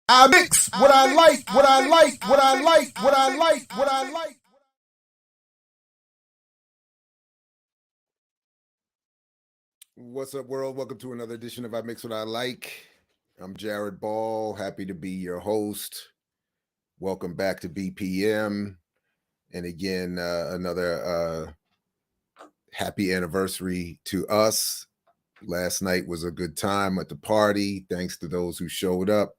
I mix what I like, what I like, what I like, what I like, what I like. What's up, world? Welcome to another edition of I Mix What I Like. I'm Jared Ball, happy to be your host. Welcome back to BPM. And again, another happy anniversary to us. Last night was a good time at the party. Thanks to those who showed up.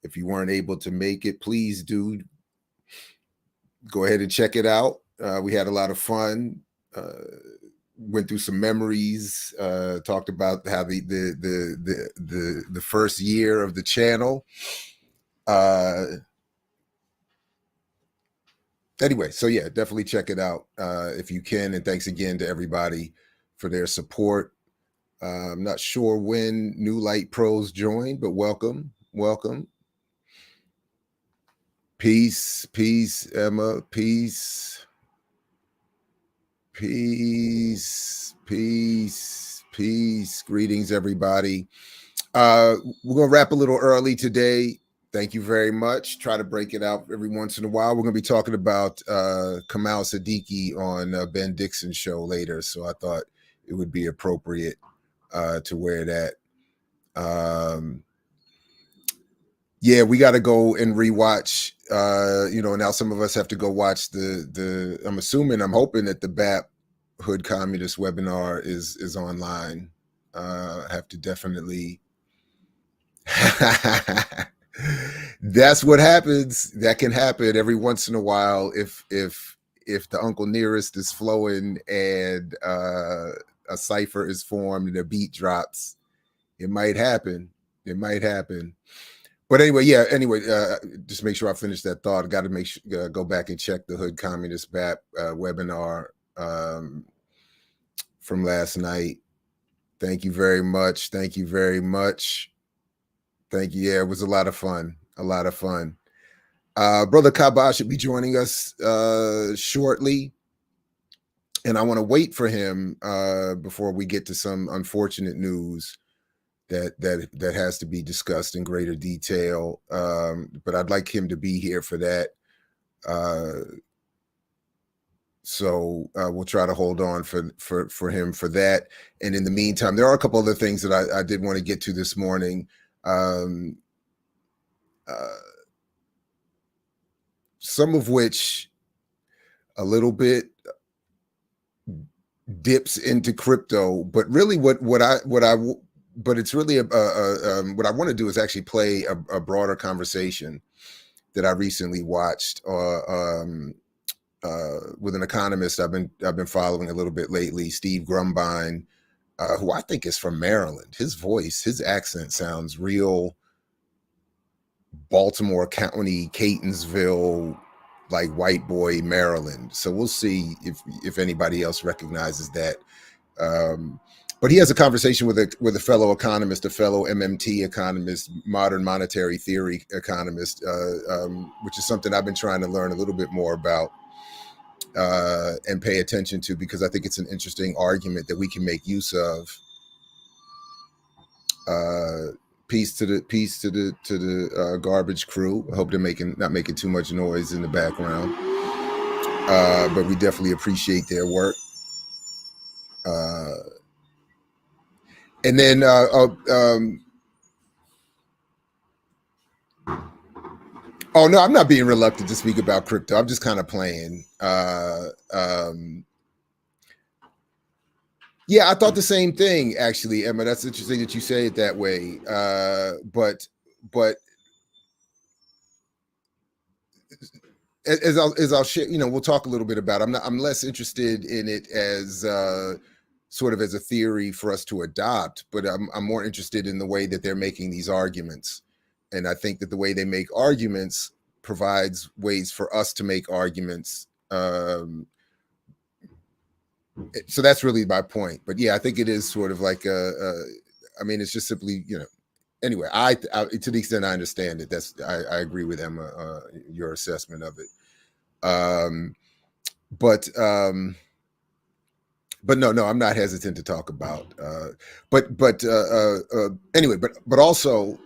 If you weren't able to make it, please do go ahead and check it out. We had a lot of fun. Went through some memories. Talked about how the first year of the channel. Anyway, so yeah, definitely check it out if you can. And thanks again to everybody for their support. I'm not sure when New Light Pros joined, but welcome. Peace, Emma. Peace. Greetings, everybody. We're gonna wrap a little early today. Thank you very much. Try to break it out every once in a while. We're gonna be talking about Kamal Siddiqui on Ben Dixon's show later, so I thought it would be appropriate to wear that. Yeah, we got to go and rewatch. Now some of us have to go watch the. I'm hoping that the BAP Hood Communist webinar is online. Have to definitely. That's what happens. That can happen every once in a while if the Uncle Nearest is flowing and a cipher is formed and a beat drops. It might happen. But anyway, just make sure I finish that thought. I got to go back and check the Hood Communist BAP webinar from last night. Thank you very much. Thank you. Yeah, it was a lot of fun. Brother Kaba should be joining us shortly. And I want to wait for him before we get to some unfortunate news that has to be discussed in greater detail. But I'd like him to be here for that. So we'll try to hold on for him for that. And in the meantime, there are a couple other things that I did want to get to this morning. Some of which a little bit dips into crypto, but really what I it's really what I want to do is actually play a broader conversation that I recently watched with an economist I've been following a little bit lately, Steve Grumbine, who I think is from Maryland. His accent sounds real Baltimore County, Catonsville, like white boy Maryland. So we'll see if anybody else recognizes that. But he has a conversation with a fellow economist, a fellow MMT economist, modern monetary theory economist, which is something I've been trying to learn a little bit more about and pay attention to, because I think it's an interesting argument that we can make use of. Peace to the garbage crew. I hope they're not making too much noise in the background, but we definitely appreciate their work. And then oh no, I'm not being reluctant to speak about crypto. I'm just kind of playing. Yeah, I thought the same thing, actually, Emma. That's interesting that you say it that way. But as I'll share, we'll talk a little bit about it. I'm less interested in it as sort of as a theory for us to adopt, but I'm more interested in the way that they're making these arguments. And I think that the way they make arguments provides ways for us to make arguments. So that's really my point. But yeah, I think it is sort of like it's just simply, anyway, I to the extent I understand it, I agree with Emma, your assessment of it. But no, I'm not hesitant to talk about. Anyway, but also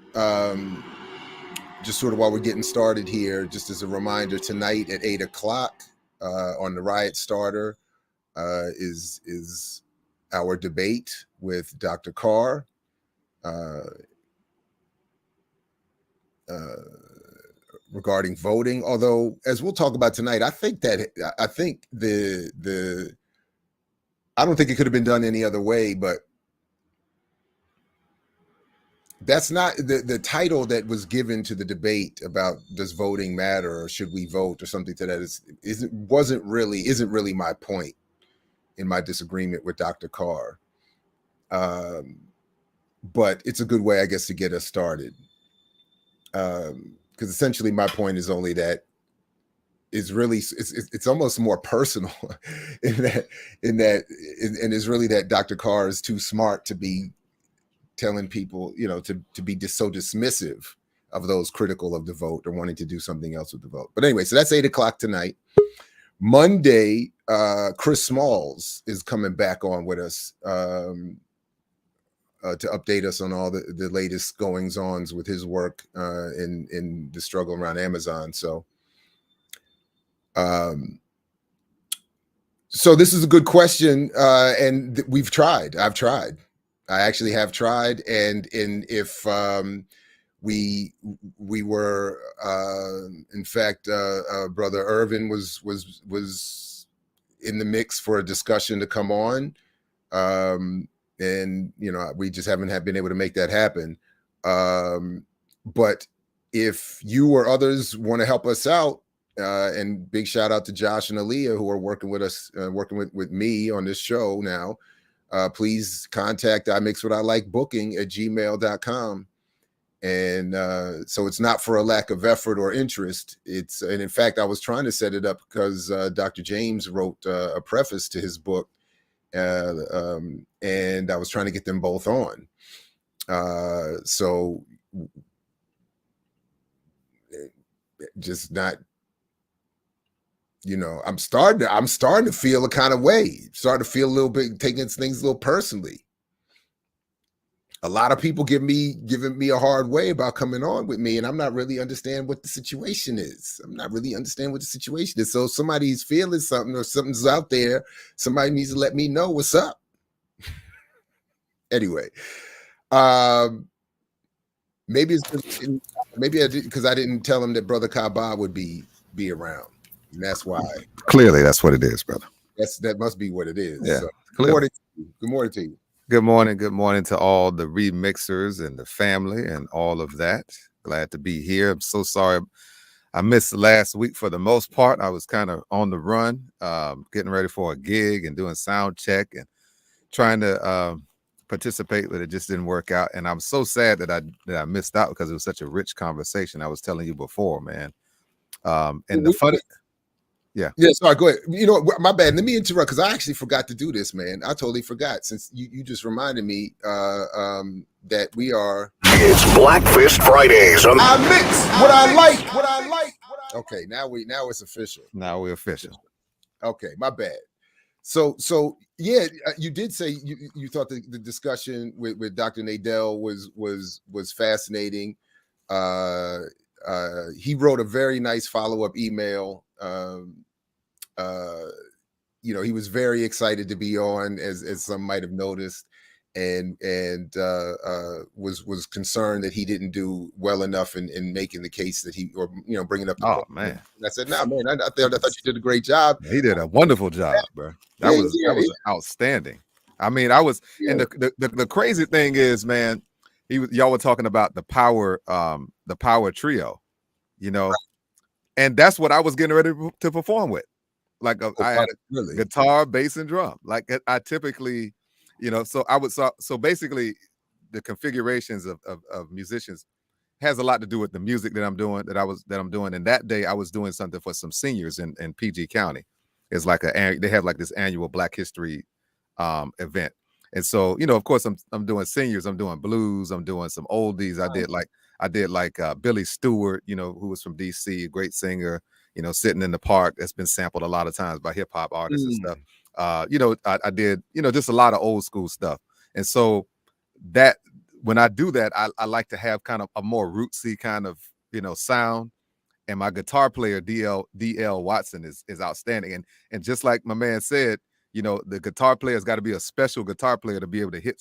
just sort of while we're getting started here, just as a reminder, tonight at 8 o'clock on the Riot Starter is our debate with Dr. Carr. Regarding voting, although as we'll talk about tonight, I think the I don't think it could have been done any other way, but that's not the title that was given to the debate about does voting matter or should we vote or something to that isn't really my point in my disagreement with Dr. Carr. But it's a good way, I guess, to get us started. Because essentially my point is only that it's almost more personal and it's really that Dr. Carr is too smart to be telling people, to be so dismissive of those critical of the vote or wanting to do something else with the vote. But anyway, so that's 8 o'clock tonight. Monday, Chris Smalls is coming back on with us to update us on all the latest goings-ons with his work in the struggle around Amazon. So this is a good question, and we've tried. I actually have tried, and if we were in fact Brother Irvin was in the mix for a discussion to come on. And we just haven't been able to make that happen. But if you or others want to help us out, and big shout out to Josh and Aaliyah who are working with us, working with me on this show now, please contact imixwhatilike@gmail.com. And so it's not for a lack of effort or interest. And in fact, I was trying to set it up because Dr. James wrote a preface to his book. And I was trying to get them both on. So just not, I'm starting to feel a kind of way, starting to feel a little bit, taking things a little personally. A lot of people giving me a hard way about coming on with me, and I'm not really understanding what the situation is. So if somebody's feeling something or something's out there, somebody needs to let me know what's up. Anyway, maybe I did because I didn't tell him that Brother Kaba would be around, and that's why. Clearly, that's what it is, brother. That must be what it is. Yeah. So, good morning to you. Good morning to all the remixers and the family and all of that. Glad to be here. I'm so sorry I missed last week for the most part. I was kind of on the run, getting ready for a gig and doing sound check and trying to participate, but it just didn't work out. And I'm so sad that I missed out because it was such a rich conversation. I was telling you before, man. And the funny... Yeah. Sorry, go ahead. My bad. Let me interrupt because I actually forgot to do this, man. I totally forgot since you just reminded me that we are. It's Blackfist Fridays. I mix what I like. Okay, now it's official. Now we're official. Okay, my bad. So yeah, you did say you thought the discussion with Dr. Nadell was fascinating. He wrote a very nice follow-up email. He was very excited to be on, as some might have noticed, and was concerned that he didn't do well enough in making the case that bringing up. Man, and I said, "Nah, man, I thought you did a great job." He did a wonderful job, bro. That was outstanding. I mean, I was, and the crazy thing is, man, y'all were talking about the power trio, and that's what I was getting ready to perform with. Like I had a guitar, bass, and drum. Like I typically, so basically the configurations of musicians has a lot to do with the music that I'm doing, that I'm doing. And that day I was doing something for some seniors in PG County. It's like they have like this annual Black History event. And so, of course I'm doing seniors, I'm doing blues, I'm doing some oldies. I did like Billy Stewart, who was from DC, a great singer, Sitting in the Park, that's been sampled a lot of times by hip hop artists and stuff. I did, just a lot of old school stuff. And so that when I do that, I like to have kind of a more rootsy kind of sound. And my guitar player DL Watson is outstanding. And just like my man said, the guitar player's got to be a special guitar player to be able to hit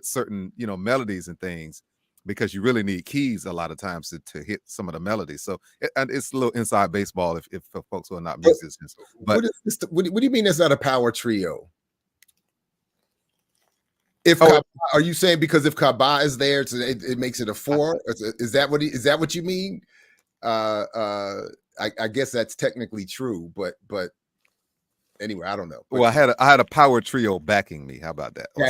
certain melodies and things, because you really need keys a lot of times to hit some of the melodies. So it's a little inside baseball if for folks who are not musicians. But what do you mean it's not a power trio? Are you saying because if Kaba is there, it makes it a four? Is that what you mean? I guess that's technically true, but anyway, I don't know. Well, I had a power trio backing me. How about that? Or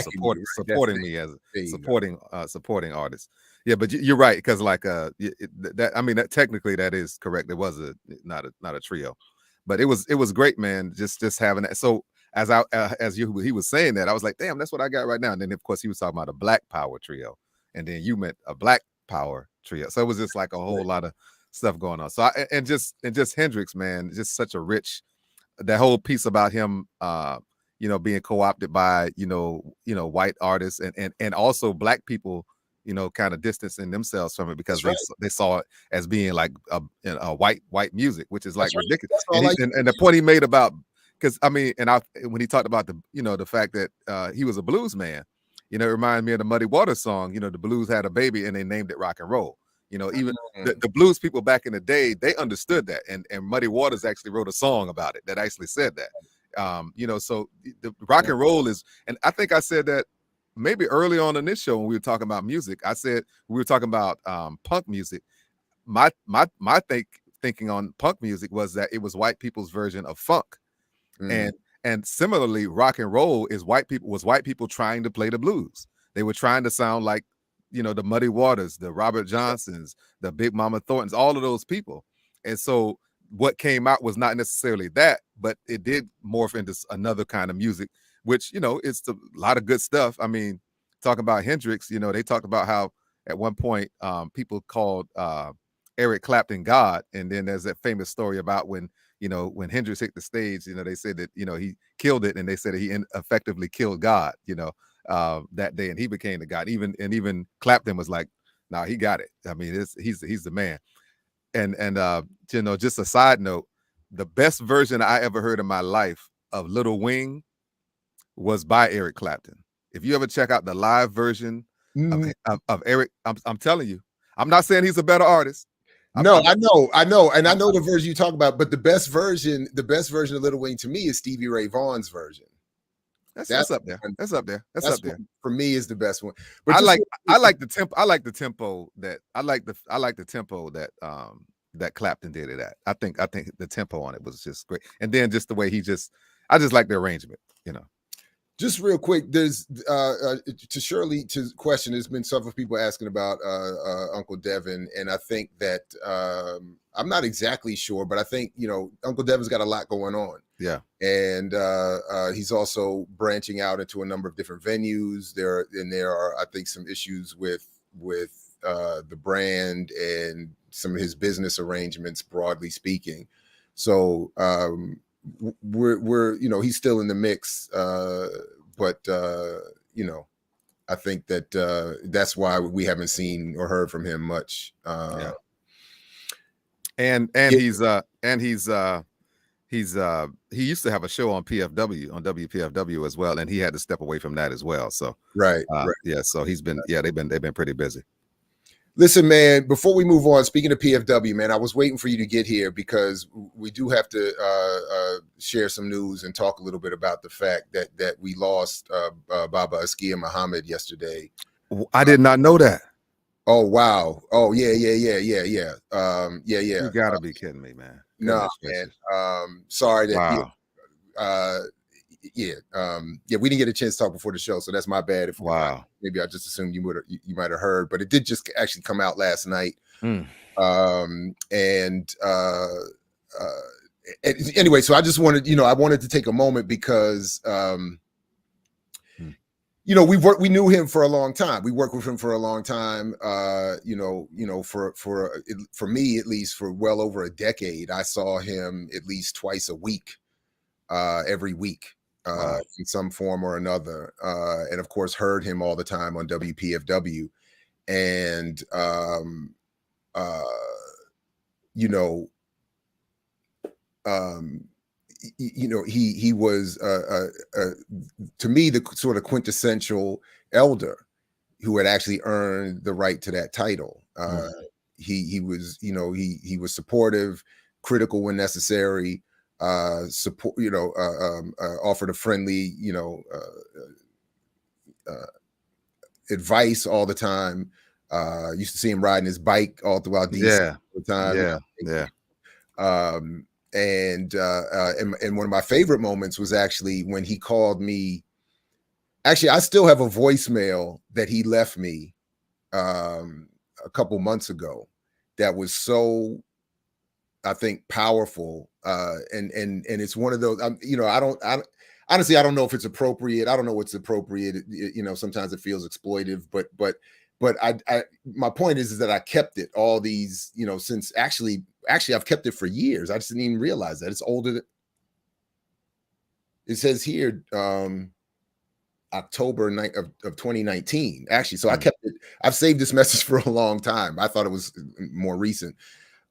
supporting me as supporting artist. Yeah, but you're right, because like that technically that is correct. It was not a trio, but it was great, man. Just having that. So he was saying that, I was like, damn, that's what I got right now. And then of course he was talking about a black power trio, and then you meant a black power trio. So it was just like a whole lot of stuff going on. So just Hendrix, man, just such a rich, that whole piece about him being co-opted by white artists and also black people kind of distancing themselves from it, because they saw it as being like a white music, which is like ridiculous. And the point he made about, because when he talked about the fact that he was a blues man, it reminded me of the Muddy Waters song, the blues had a baby and they named it rock and roll. Even the blues people back in the day, they understood that, and Muddy Waters actually wrote a song about it that actually said that. So the rock and roll is, and I think I said that maybe early on in this show when we were talking about music. I said we were talking about punk music. My thinking on punk music was that it was white people's version of funk, and similarly, rock and roll is white people trying to play the blues. They were trying to sound like the Muddy Waters, the Robert Johnsons, the Big Mama Thorntons, all of those people. And so what came out was not necessarily that, but it did morph into another kind of music, which, it's a lot of good stuff. I mean, talking about Hendrix, they talked about how at one point people called Eric Clapton God. And then there's that famous story about when Hendrix hit the stage, they said that, he killed it. And they said that he effectively killed God, that day, and he became the god. Even Clapton was like, "Nah, he got it." I mean, he's the man. And just a side note, the best version I ever heard in my life of Little Wing was by Eric Clapton. If you ever check out the live version of Eric, I'm telling you, I'm not saying he's a better artist. I know, and I know the version you talk about, but the best version of Little Wing to me is Stevie Ray Vaughan's version. That's up there. That's up there. That's up there. For me, is the best one. But I like the tempo. I like the tempo that that Clapton did it at. I think the tempo on it was just great. And then just the way I just like the arrangement, Just real quick, there's to question, there's been several people asking about Uncle Devin, and I think that I'm not exactly sure, but I think Uncle Devin's got a lot going on. Yeah, and he's also branching out into a number of different venues. There are, I think, some issues with the brand and some of his business arrangements, broadly speaking. So we're he's still in the mix, but I think that that's why we haven't seen or heard from him much. Yeah. And he used to have a show on PFW, on WPFW as well, and he had to step away from that as well. So right. Yeah, so they've been pretty busy. Listen, man, before we move on, speaking of PFW, man, I was waiting for you to get here because we do have to share some news and talk a little bit about the fact that we lost Baba Askia Muhammad yesterday. I did not know that. Oh, wow. Oh, yeah. Yeah. You gotta be kidding me, man. No, man. Sorry that. Wow. We didn't get a chance to talk before the show, so that's my bad. Maybe I just assumed you might have heard, but it did just actually come out last night. Anyway, so I just wanted, I wanted to take a moment because we knew him for a long time. We worked with him for a long time. For me, at least, for well over a decade. I saw him at least twice a week, every week, in some form or another. And of course, heard him all the time on WPFW. And you know, he was to me the sort of quintessential elder who had actually earned the right to that title. He was, he was supportive, critical when necessary, support, offered a friendly, advice all the time. Used to see him riding his bike all throughout DC all the time. And one of my favorite moments was actually when he called me. Actually, I still have a voicemail that he left me a couple months ago that was so, I think, powerful. And it's one of those, honestly, I don't know if it's appropriate. I don't know what's appropriate. Sometimes it feels exploitive, but my point is that I kept it all these, since actually I've kept it for years. I just didn't even realize that it's older. It says here, October of 2019, actually. So I kept it. I've saved this message for a long time. I thought it was more recent.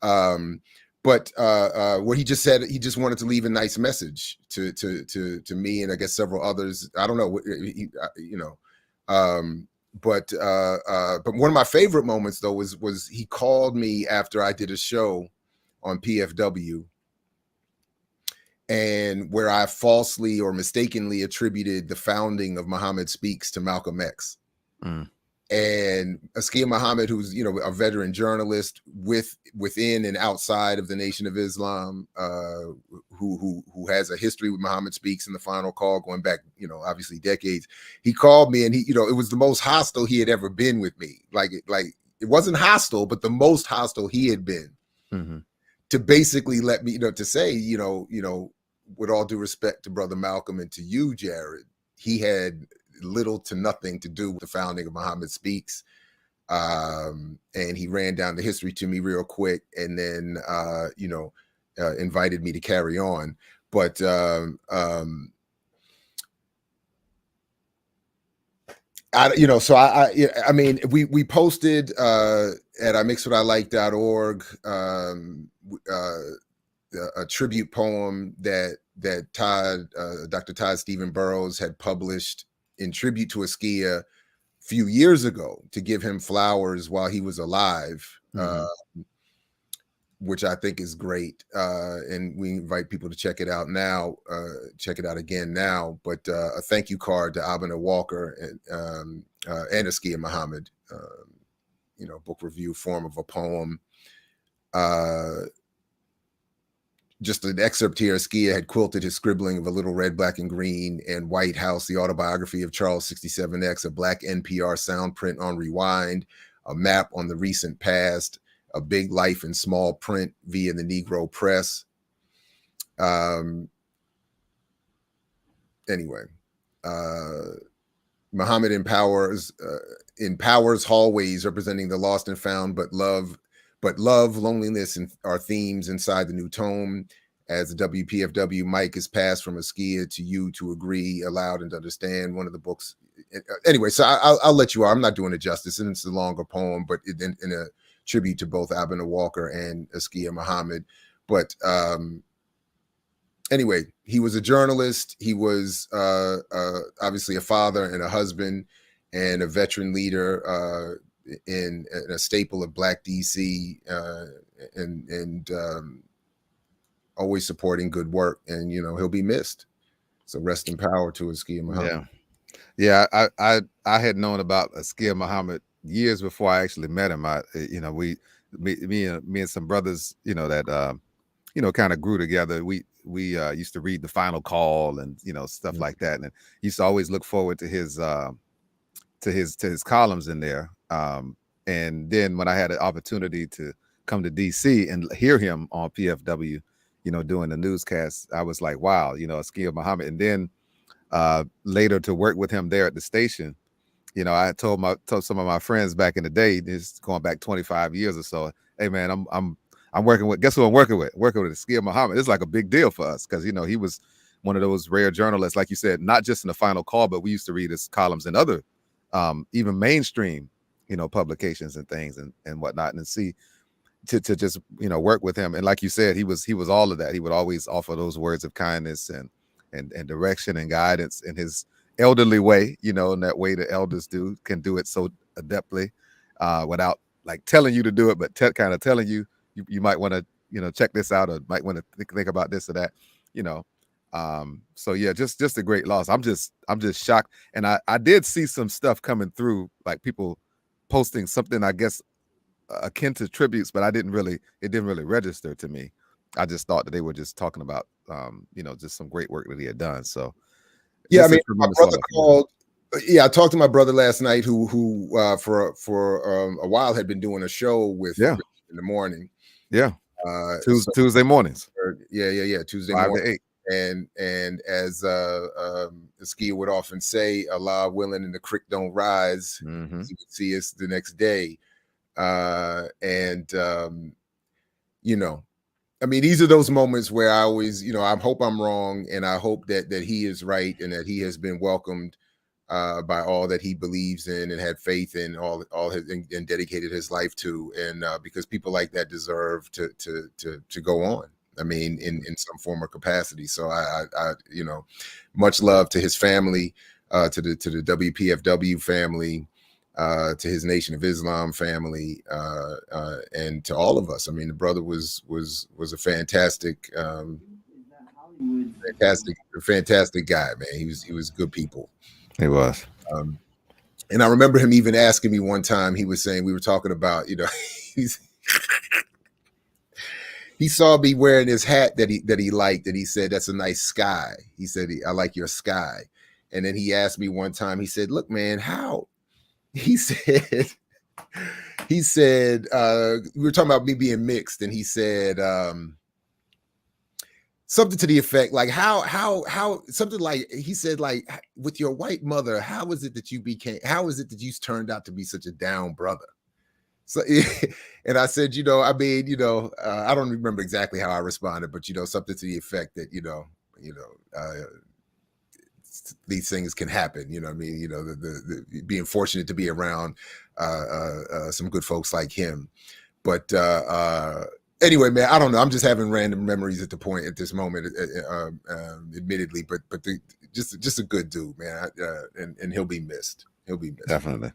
But what he just said, he just wanted to leave a nice message to me and I guess several others. I don't know, but one of my favorite moments though was he called me after I did a show on PFW, and where I falsely or mistakenly attributed the founding of Muhammad Speaks to Malcolm X. And Askia Muhammad, who's a veteran journalist within and outside of the Nation of Islam, who has a history with Muhammad Speaks and the Final Call going back, obviously decades. He called me, and he, it was the most hostile he had ever been with me. Like it wasn't hostile, but the most hostile he had been. To basically let me, to say, with all due respect to Brother Malcolm and to you, Jared, he had little to nothing to do with the founding of Muhammad Speaks. And he ran down the history to me real quick and then, invited me to carry on. But, so I mean, we posted at imixwhatilike.org a tribute poem that Dr. Todd Stephen Burroughs had published in tribute to Askia a few years ago to give him flowers while he was alive, which I think is great. And we invite people to check it out now, check it out again now. But a thank you card to Abena Walker and Askia Muhammad, book review form of a poem. Just an excerpt here. Askia had quilted his scribbling of A Little Red, Black, and Green and White House, the autobiography of Charles 67X, a black NPR sound print on rewind, a map on the recent past, a big life in small print via the Negro Press. Anyway, Muhammad empowers hallways representing the lost and found, but love, loneliness, and our themes inside the new tome. As the WPFW mic is passed from Askia to you to agree, aloud, and understand. One of the books. Anyway, so I'll let you out. I'm not doing it justice, and it's a longer poem, but in a tribute to both Abena Walker and Askia Muhammad. But anyway, he was a journalist. He was obviously a father and a husband and a veteran leader. In a staple of Black DC, and always supporting good work, and he'll be missed. So rest in power to Askia Muhammad. Yeah. I had known about Askia Muhammad years before I actually met him. Me and some brothers, that kind of grew together. We used to read the Final Call and stuff like that, and used to always look forward to his columns in there. And then when I had an opportunity to come to DC and hear him on PFW, doing the newscast, I was like, wow, Askia Muhammad. And then later to work with him there at the station, I told some of my friends back in the day, this going back 25 years or so, hey man, I'm working with, guess who I'm working with Askia Muhammad. It's like a big deal for us because he was one of those rare journalists, like you said, not just in the Final Call, but we used to read his columns in other even mainstream publications and things and whatnot, and see to just work with him. And like you said, he was all of that. He would always offer those words of kindness and direction and guidance in his elderly way, in that way the elders can do it so adeptly, without like telling you to do it, but kind of telling you might want to check this out, or might want to think about this or that. So yeah, just a great loss. I'm just shocked. And I did see some stuff coming through, like people posting something, I guess, akin to tributes, but it didn't really register to me. I just thought that they were just talking about just some great work that he had done. So yeah, I mean, my brother called. Yeah, I talked to my brother last night, who for a while had been doing a show with in the morning. Yeah, Tuesday mornings. Yeah, Tuesday 5 morning. to 8. And as Askia would often say, Allah willing and the creek don't rise, you would see us the next day. I mean, these are those moments where I always, I hope I'm wrong, and I hope that he is right, and that he has been welcomed by all that he believes in and had faith in, all his, and dedicated his life to, and because people like that deserve to go on. I mean, in some form or capacity. So I much love to his family, to the WPFW family, to his Nation of Islam family, and to all of us. I mean, the brother was a fantastic guy, man. He was good people. He was. And I remember him even asking me one time. He was saying, we were talking about, he saw me wearing his hat that he liked, and he said, "That's a nice sky." He said, "I like your sky." And then he asked me one time. He said, "Look, man, how?" He said, we were talking about me being mixed, and he said something to the effect like, how something like, he said, like, with your white mother, how is it that you turned out to be such a down brother? So, and I said, I don't remember exactly how I responded, but something to the effect that these things can happen. I mean, the being fortunate to be around some good folks like him. But anyway, man, I don't know. I'm just having random memories at this moment, admittedly, but just a good dude, man, and he'll be missed. Definitely.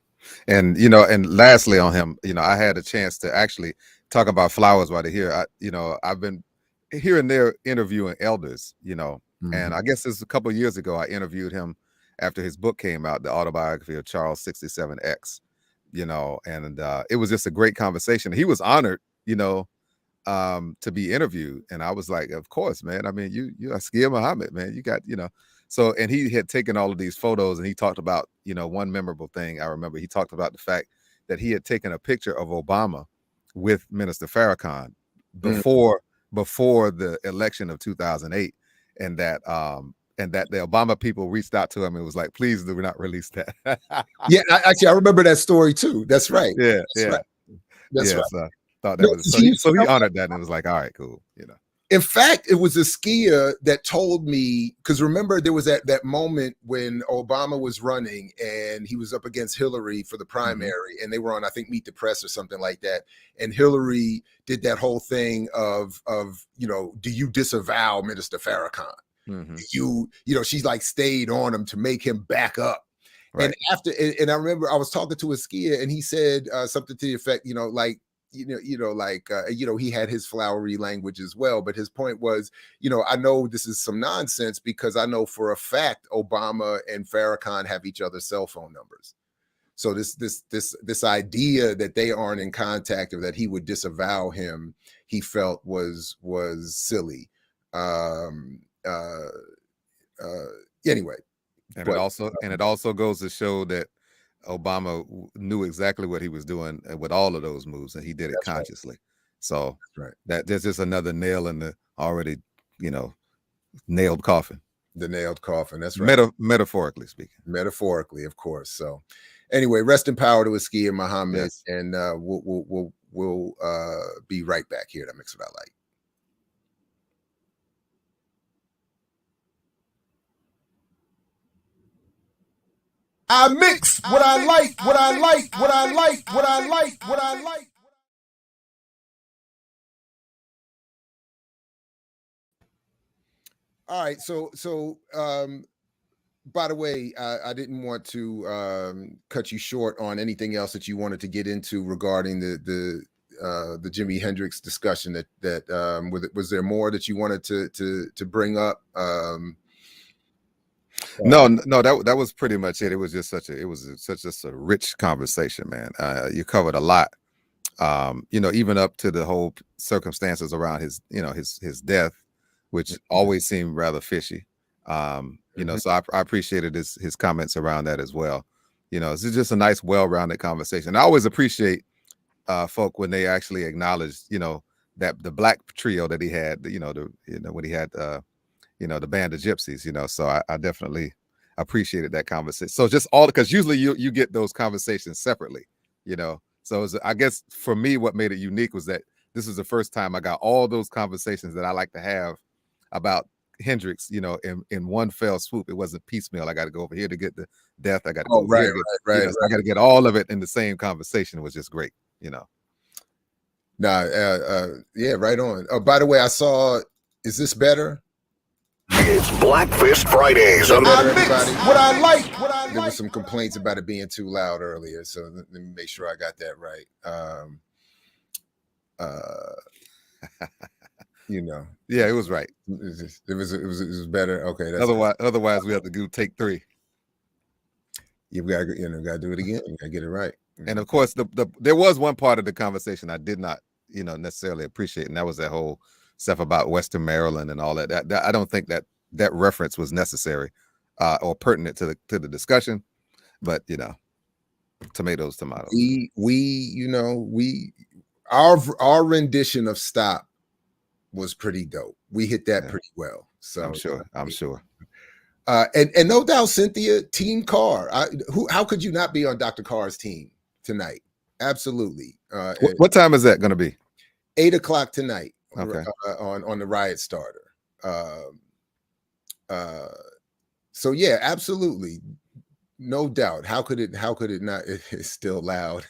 And and lastly on him, I had a chance to actually talk about flowers while they're here. I've been here and there interviewing elders, and I guess this was a couple of years ago. I interviewed him after his book came out, the autobiography of Charles 67X, and it was just a great conversation. He was honored, to be interviewed, and I was like, of course, man. I mean, you Askia Muhammad, man. You got, So, and he had taken all of these photos, and he talked about, one memorable thing. I remember he talked about the fact that he had taken a picture of Obama with Minister Farrakhan before the election of 2008, and that the Obama people reached out to him and was like, please do not release that. Yeah, I remember that story too. That's right. Yeah, That's right. So I thought that was so he honored that, and it was like, all right, cool, In fact, it was Askia that told me, because remember there was that moment when Obama was running and he was up against Hillary for the primary, and they were on, I think, Meet the Press or something like that. And Hillary did that whole thing of do you disavow Minister Farrakhan? She's like stayed on him to make him back up. Right. And I remember I was talking to Askia, and he said something to the effect, he had his flowery language as well, but his point was, I know this is some nonsense because I know for a fact Obama and Farrakhan have each other's cell phone numbers. So this idea that they aren't in contact, or that he would disavow him, he felt was silly. Anyway, and it also goes to show that Obama knew exactly what he was doing with all of those moves, and he did it consciously. Right. So that there's just another nail in the already, nailed coffin. The nailed coffin. That's right. Metaphorically speaking. Metaphorically, of course. So anyway, rest in power to Askia Muhammad, yes. And we'll be right back here to Mix What I Like. I mix what I like, what I like, what I like, what I like, what I like. All right. So by the way, I didn't want to cut you short on anything else that you wanted to get into regarding the Jimi Hendrix discussion. Was there more that you wanted to bring up? No, that was pretty much it. It was just such a rich conversation, man. You covered a lot. Even up to the whole circumstances around his death, which always seemed rather fishy. So I appreciated his comments around that as well. This is just a nice, well-rounded conversation. I always appreciate folk when they actually acknowledge, that the black trio that he had, when he had the band of gypsies, so I definitely appreciated that conversation. So just all, because usually you get those conversations separately, So I guess for me, what made it unique was that this was the first time I got all those conversations that I like to have about Hendrix, in one fell swoop. It wasn't piecemeal. I got to go over here to get the death. I got to go over here to get, I got to get all of it in the same conversation. It was just great, Nah, yeah, right on. Oh, by the way, I saw. Is this better? It's Blackfist Fridays. What I like. There was some complaints about it being too loud earlier, so let me make sure I got that right. Yeah, it was right. It was better. Okay, that's otherwise we have to do take 3. You gotta do it again. You gotta get it right. And of course, there was one part of the conversation I did not, necessarily appreciate, and that was that whole stuff about Western Maryland and all that. That I don't think that reference was necessary or pertinent to the discussion, but tomatoes. Our rendition of Stop was pretty dope. We hit that pretty well. So I'm sure. And no doubt, Cynthia, Team Carr. How could you not be on Dr. Carr's team tonight? Absolutely. What time is that going to be? 8:00 tonight. Okay. On the Riot Starter. So yeah, absolutely, no doubt. How could it not? It's still loud.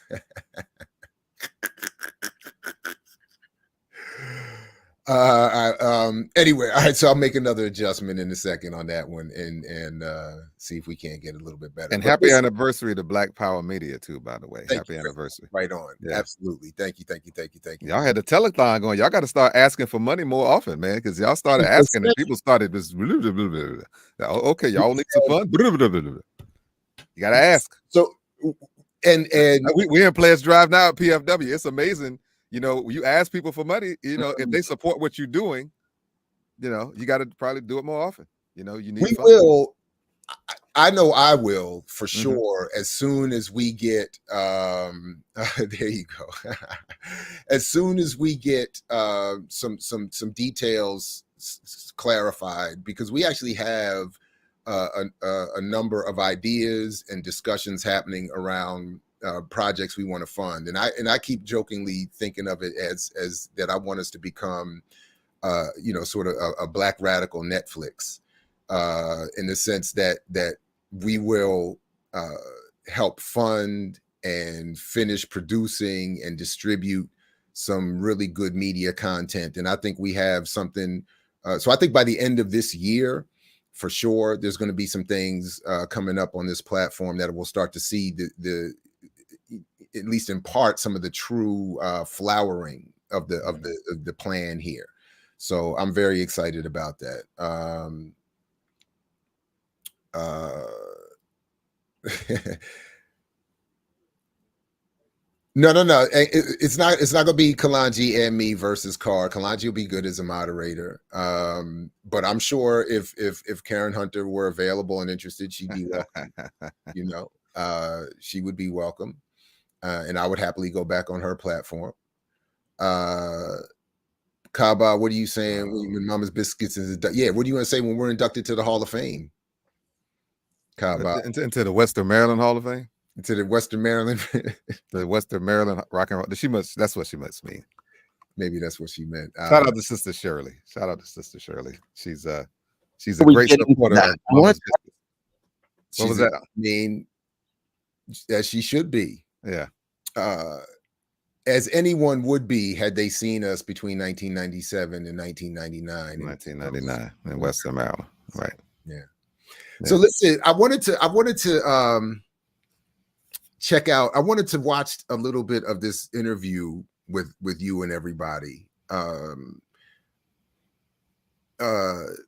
Anyway, all right. So I'll make another adjustment in a second on that one, and see if we can't get a little bit better. And happy anniversary to Black Power Media too, by the way. Happy anniversary. Right on. Yeah. Absolutely. Thank you. Y'all had the telethon going. Y'all got to start asking for money more often, man, because y'all started asking and people started just. Okay, y'all need some fun. You got to ask. So, and we in Players Drive now at PFW. It's amazing. You ask people for money, if they support what you're doing, you got to probably do it more often. You need. We will. I know I will for sure. As soon as we get, there you go. As soon as we get some details clarified, because we actually have a number of ideas and discussions happening around projects we want to fund, and I keep jokingly thinking of it as that I want us to become, sort of a Black radical Netflix, in the sense that we will help fund and finish producing and distribute some really good media content, and I think we have something. So I think by the end of this year, for sure, there's going to be some things coming up on this platform that we'll start to see the at least in part, some of the true flowering of the plan here. So I'm very excited about that. No. It's not going to be Kalanji and me versus Carr. Kalanji will be good as a moderator. But I'm sure if Karen Hunter were available and interested, she'd be welcome. She would be welcome. And I would happily go back on her platform. Kaba, what are you saying when Mama's Biscuits is what do you want to say when we're inducted to the Hall of Fame? Kaba. Into the Western Maryland Hall of Fame? Into the Western Maryland. The Western Maryland Rock and Roll. That's what she must mean. Maybe that's what she meant. Shout out to Sister Shirley. She's a great supporter of Mama's Biscuits. What was that? I mean, as she should be. Yeah. as anyone would be had they seen us between 1997 and 1999. 1999 in Western Maryland, right? Yeah. So listen, I wanted to check out. I wanted to watch a little bit of this interview with you and everybody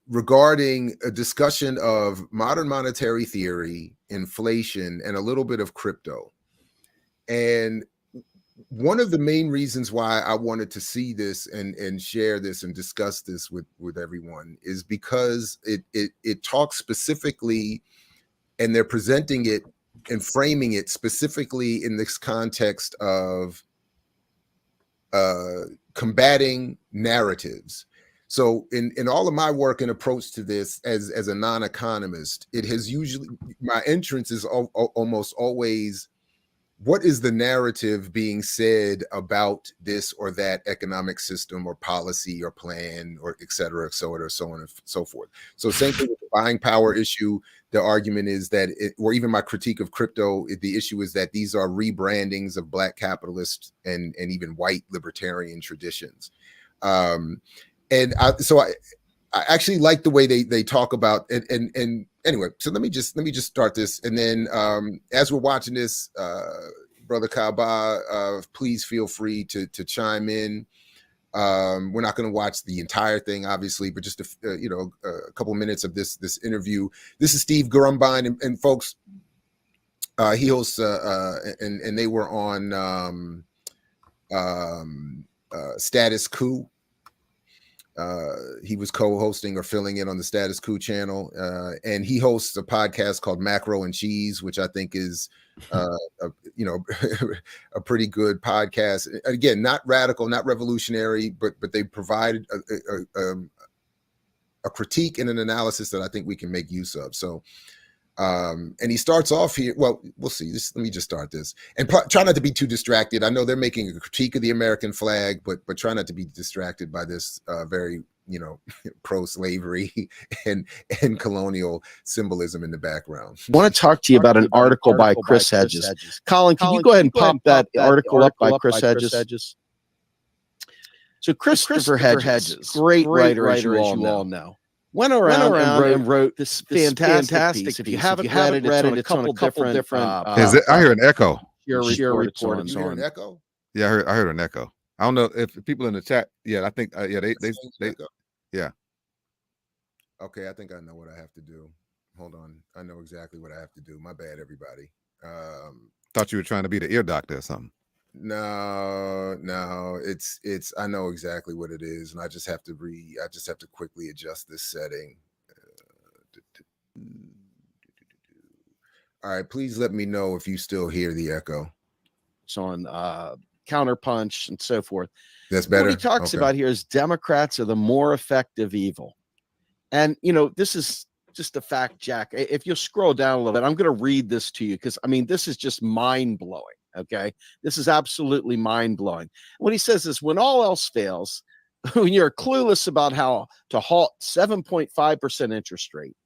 regarding a discussion of modern monetary theory, inflation, and a little bit of crypto. And one of the main reasons why I wanted to see this and share this and discuss this with everyone is because it talks specifically, and they're presenting it and framing it specifically in this context of combating narratives. So in all of my work and approach to this as a non-economist, it has usually, my entrance is almost always, what is the narrative being said about this or that economic system or policy or plan or et cetera, so on and so forth. So same thing with the buying power issue. The argument is that, or even my critique of crypto, the issue is that these are rebrandings of Black capitalist and even white libertarian traditions. And so I actually like the way they talk about it. And anyway, so let me just start this. And then as we're watching this, Brother Kaba, please feel free to chime in. We're not going to watch the entire thing, obviously, but just a couple minutes of this interview. This is Steve Grumbine, and folks, he hosts and they were on Status Coup. He was co-hosting or filling in on the Status Coup channel, and he hosts a podcast called Macro and Cheese, which I think is a pretty good podcast. Again, not radical, not revolutionary, but they provided a critique and an analysis that I think we can make use of. So and he starts off here. Well, we'll see. Let me just start this, and try not to be too distracted. I know they're making a critique of the American flag, but try not to be distracted by this very pro-slavery and colonial symbolism in the background. I want to talk to you about an article by Chris Hedges. Colin, can you go ahead and pop that article up by Chris Hedges? So Christopher Hedges, great writer, as you all know. Went around and wrote this fantastic piece. If you haven't read it, it's on a couple different. I hear an echo. Share reports You hear an echo? Yeah, I heard an echo. I don't know if people in the chat. Yeah, I think. They. Yeah. Okay, I think I know what I have to do. Hold on, I know exactly what I have to do. My bad, everybody. Thought you were trying to be the ear doctor or something. No, it's I know exactly what it is, and I just have to quickly adjust this setting. All right, please let me know if you still hear the echo. It's on Counterpunch and so forth. That's better. What he talks about here is Democrats are the more effective evil. And, this is just a fact, Jack. If you'll scroll down a little bit, I'm going to read this to you because, this is just mind-blowing. Okay, this is absolutely mind-blowing. What he says is, when all else fails, when you're clueless about how to halt 7.5% interest rate,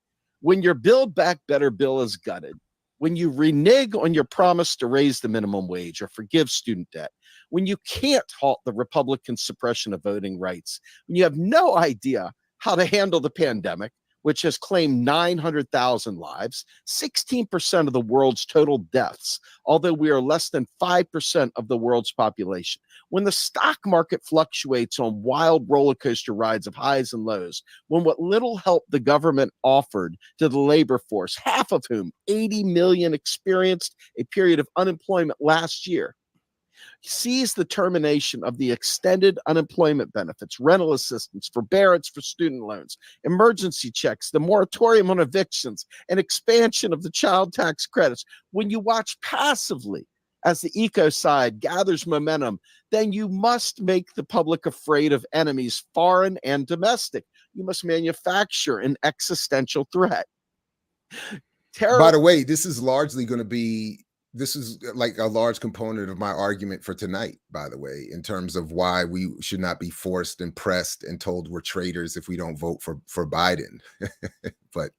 when your Build Back Better bill is gutted, when you renege on your promise to raise the minimum wage or forgive student debt, when you can't halt the Republican suppression of voting rights, when you have no idea how to handle the pandemic, which has claimed 900,000 lives, 16% of the world's total deaths, although we are less than 5% of the world's population. When the stock market fluctuates on wild roller coaster rides of highs and lows, when what little help the government offered to the labor force, half of whom, 80 million, experienced a period of unemployment last year, sees the termination of the extended unemployment benefits, rental assistance, forbearance for student loans, emergency checks, the moratorium on evictions, and expansion of the child tax credits. When you watch passively as the eco side gathers momentum, then you must make the public afraid of enemies, foreign and domestic. You must manufacture an existential threat. By the way, this is largely going to be, this is like a large component of my argument for tonight, by the way, in terms of why we should not be forced and pressed and told we're traitors if we don't vote for Biden. But,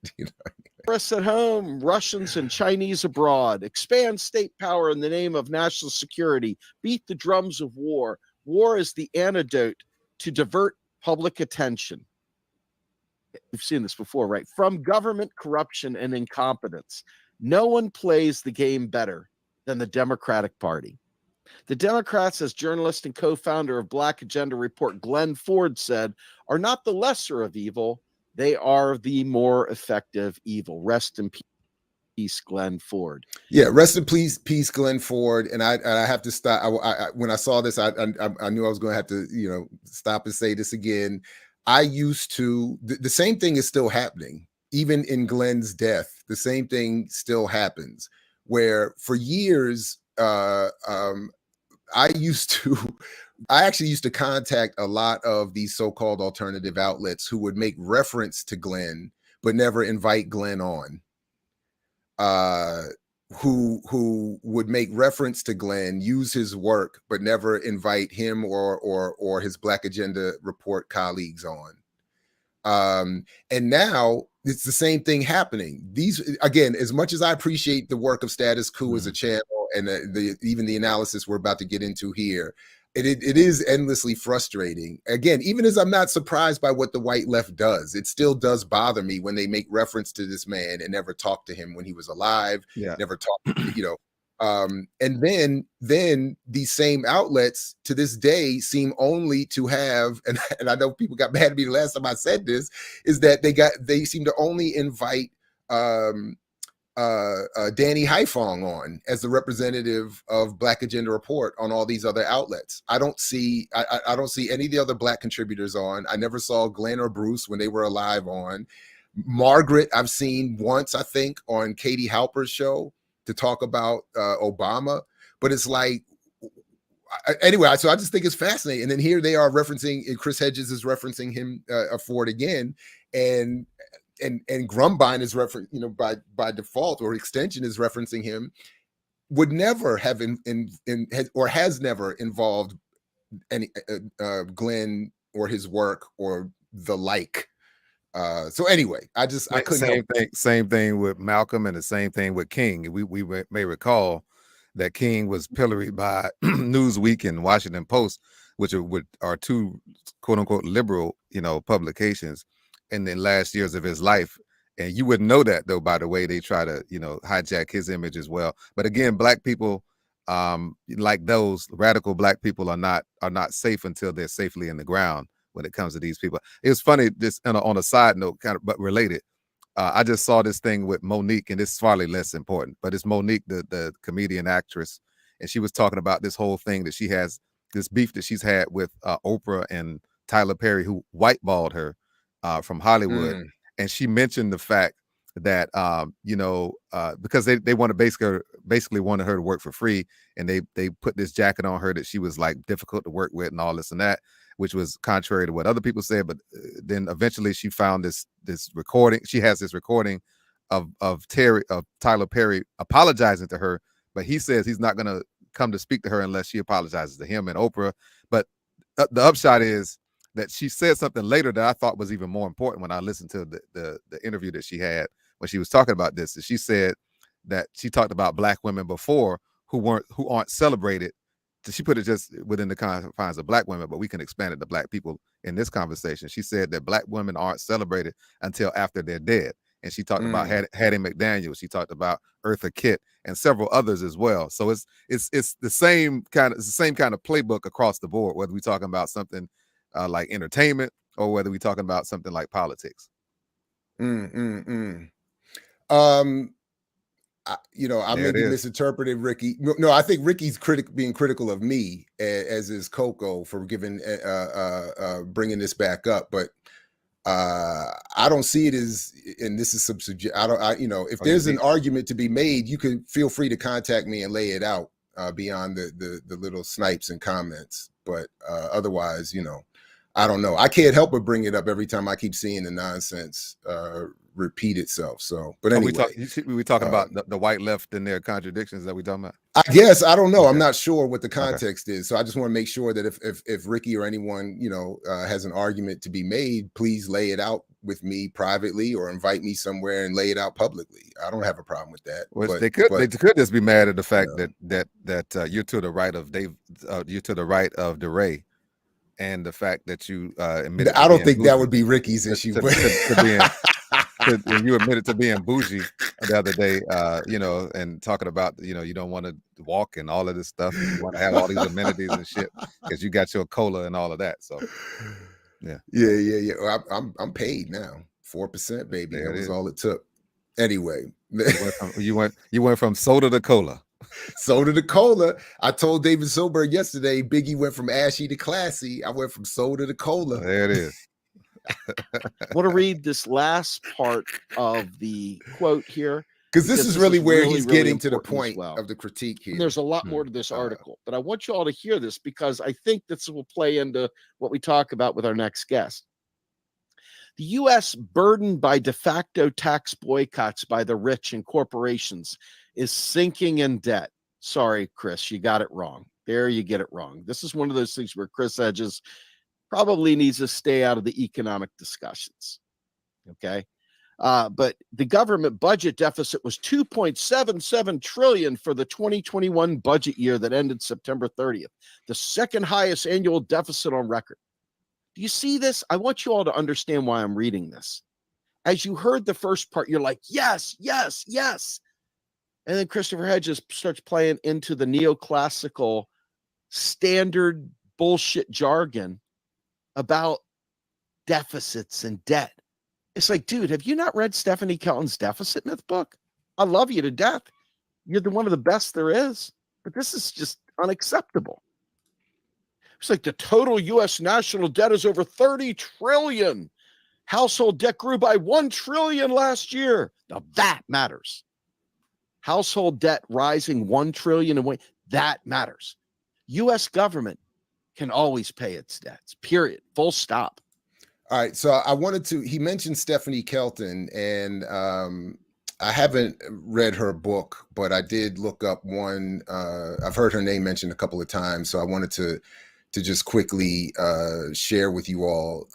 Terrorists at home, Russians and Chinese abroad, expand state power in the name of national security, beat the drums of war. War is the antidote to divert public attention. We've seen this before, right? From government corruption and incompetence. No one plays the game better than the Democratic Party. The Democrats, as journalist and co-founder of Black Agenda Report Glenn Ford said, are not the lesser of evil. They are the more effective evil. Rest in peace, Glenn Ford. Yeah, rest in peace, Glenn Ford. And I have to stop. When I saw this, I knew I was going to have to, stop and say this again. I used to. The same thing is still happening, even in Glenn's death. The same thing still happens, where for years, I actually used to contact a lot of these so-called alternative outlets who would make reference to Glenn, but never invite Glenn on. Who would make reference to Glenn, use his work, but never invite him or his Black Agenda Report colleagues on. And now it's the same thing happening. These, again, as much as I appreciate the work of Status Quo as a channel and even the analysis we're about to get into here, it is endlessly frustrating. Again, even as I'm not surprised by what the white left does, it still does bother me when they make reference to this man and never talk to him when he was alive, never talk, and then these same outlets to this day seem only to have, and I know people got mad at me the last time I said this, is that they seem to only invite Danny Haifong on as the representative of Black Agenda Report on all these other outlets. I don't see any of the other Black contributors on. I never saw Glenn or Bruce when they were alive on. Margaret, I've seen once, I think, on Katie Halper's show to talk about Obama, but it's like, anyway, so I just think it's fascinating. And then here they are referencing, Chris Hedges is referencing him, Ford again, and Grumbine is by default or extension is referencing him, would never have has never involved any Glenn or his work or the like. So anyway, I couldn't same thing with Malcolm, and the same thing with King. We may recall that King was pilloried by Newsweek and Washington Post, which are two quote unquote liberal, publications in the last years of his life. And you wouldn't know that, though, by the way they try to, hijack his image as well. But again, Black people, like those radical Black people, are not safe until they're safely in the ground when it comes to these people. It was funny, this on a side note, kind of, but related. I just saw this thing with Monique, and this is far less important, but it's Monique, the comedian actress, and she was talking about this whole thing that she has, this beef that she's had with Oprah and Tyler Perry, who whiteballed her from Hollywood. And she mentioned the fact that because they want to basically wanted her to work for free, and they put this jacket on her that she was like difficult to work with and all this and that, which was contrary to what other people said. But then eventually she found this recording. She has this recording of Tyler Perry apologizing to her, but he says he's not going to come to speak to her unless she apologizes to him and Oprah. But the upshot is that she said something later that I thought was even more important when I listened to the interview that she had when she was talking about this. She said that she talked about Black women before who aren't celebrated. She put it just within the confines of Black women, but we can expand it to Black people in this conversation. She said that Black women aren't celebrated until after they're dead. And she talked about Hattie McDaniel. She talked about Eartha Kitt and several others as well. So it's the same kind of playbook across the board, whether we're talking about something like entertainment or whether we're talking about something like politics. I may be misinterpreting Ricky. No, I think Ricky's being critical of me, as is Coco, for bringing this back up. But I don't see it as, and this is if there's an argument to be made, you can feel free to contact me and lay it out beyond the little snipes and comments. But otherwise, I don't know. I can't help but bring it up every time I keep seeing the nonsense repeat itself. So, but anyway, we talking about the white left and their contradictions that we talking about. I guess I don't know. Okay. I'm not sure what the context is, so I just want to make sure that if Ricky or anyone has an argument to be made, please lay it out with me privately or invite me somewhere and lay it out publicly. I don't have a problem with that. Which but, they could just be mad at the fact know. that you're to the right of you're to the right of DeRay, and the fact that you admitted. I don't think that would be Ricky's issue, but and you admitted to being bougie the other day, and talking about, you don't want to walk and all of this stuff, and you want to have all these amenities and shit because you got your cola and all of that. So, yeah. Well, I'm paid now, 4%, baby. That was all it took. Anyway, you went from soda to cola. Soda to cola. I told David Silberg yesterday, Biggie went from ashy to classy. I went from soda to cola. There it is. I want to read this last part of the quote here, because this is really where he's getting to the point well. of the critique here. And there's a lot more to this article, but I want you all to hear this because I think this will play into what we talk about with our next guest. The U.S., burdened by de facto tax boycotts by the rich and corporations, is sinking in debt. Sorry, Chris, you got it wrong. There, you get it wrong. This is one of those things where Chris Hedges probably needs to stay out of the economic discussions. Okay. But the government budget deficit was $2.77 trillion for the 2021 budget year that ended September 30th, the second highest annual deficit on record. Do you see this? I want you all to understand why I'm reading this. As you heard the first part, you're like, yes, yes, yes. And then Christopher Hedges starts playing into the neoclassical standard bullshit jargon about deficits and debt. It's like, dude, have you not read Stephanie Kelton's Deficit Myth book? I love you to death. You're one of the best there is, but this is just unacceptable. It's like the total U.S. national debt is over 30 trillion. Household debt grew by 1 trillion last year. Now that matters. Household debt rising 1 trillion and that matters. U.S. government can always pay its debts, period, full stop. All right, so I wanted to, he mentioned Stephanie Kelton, and I haven't read her book, but I did look up one. I've heard her name mentioned a couple of times, so I wanted to just quickly share with you all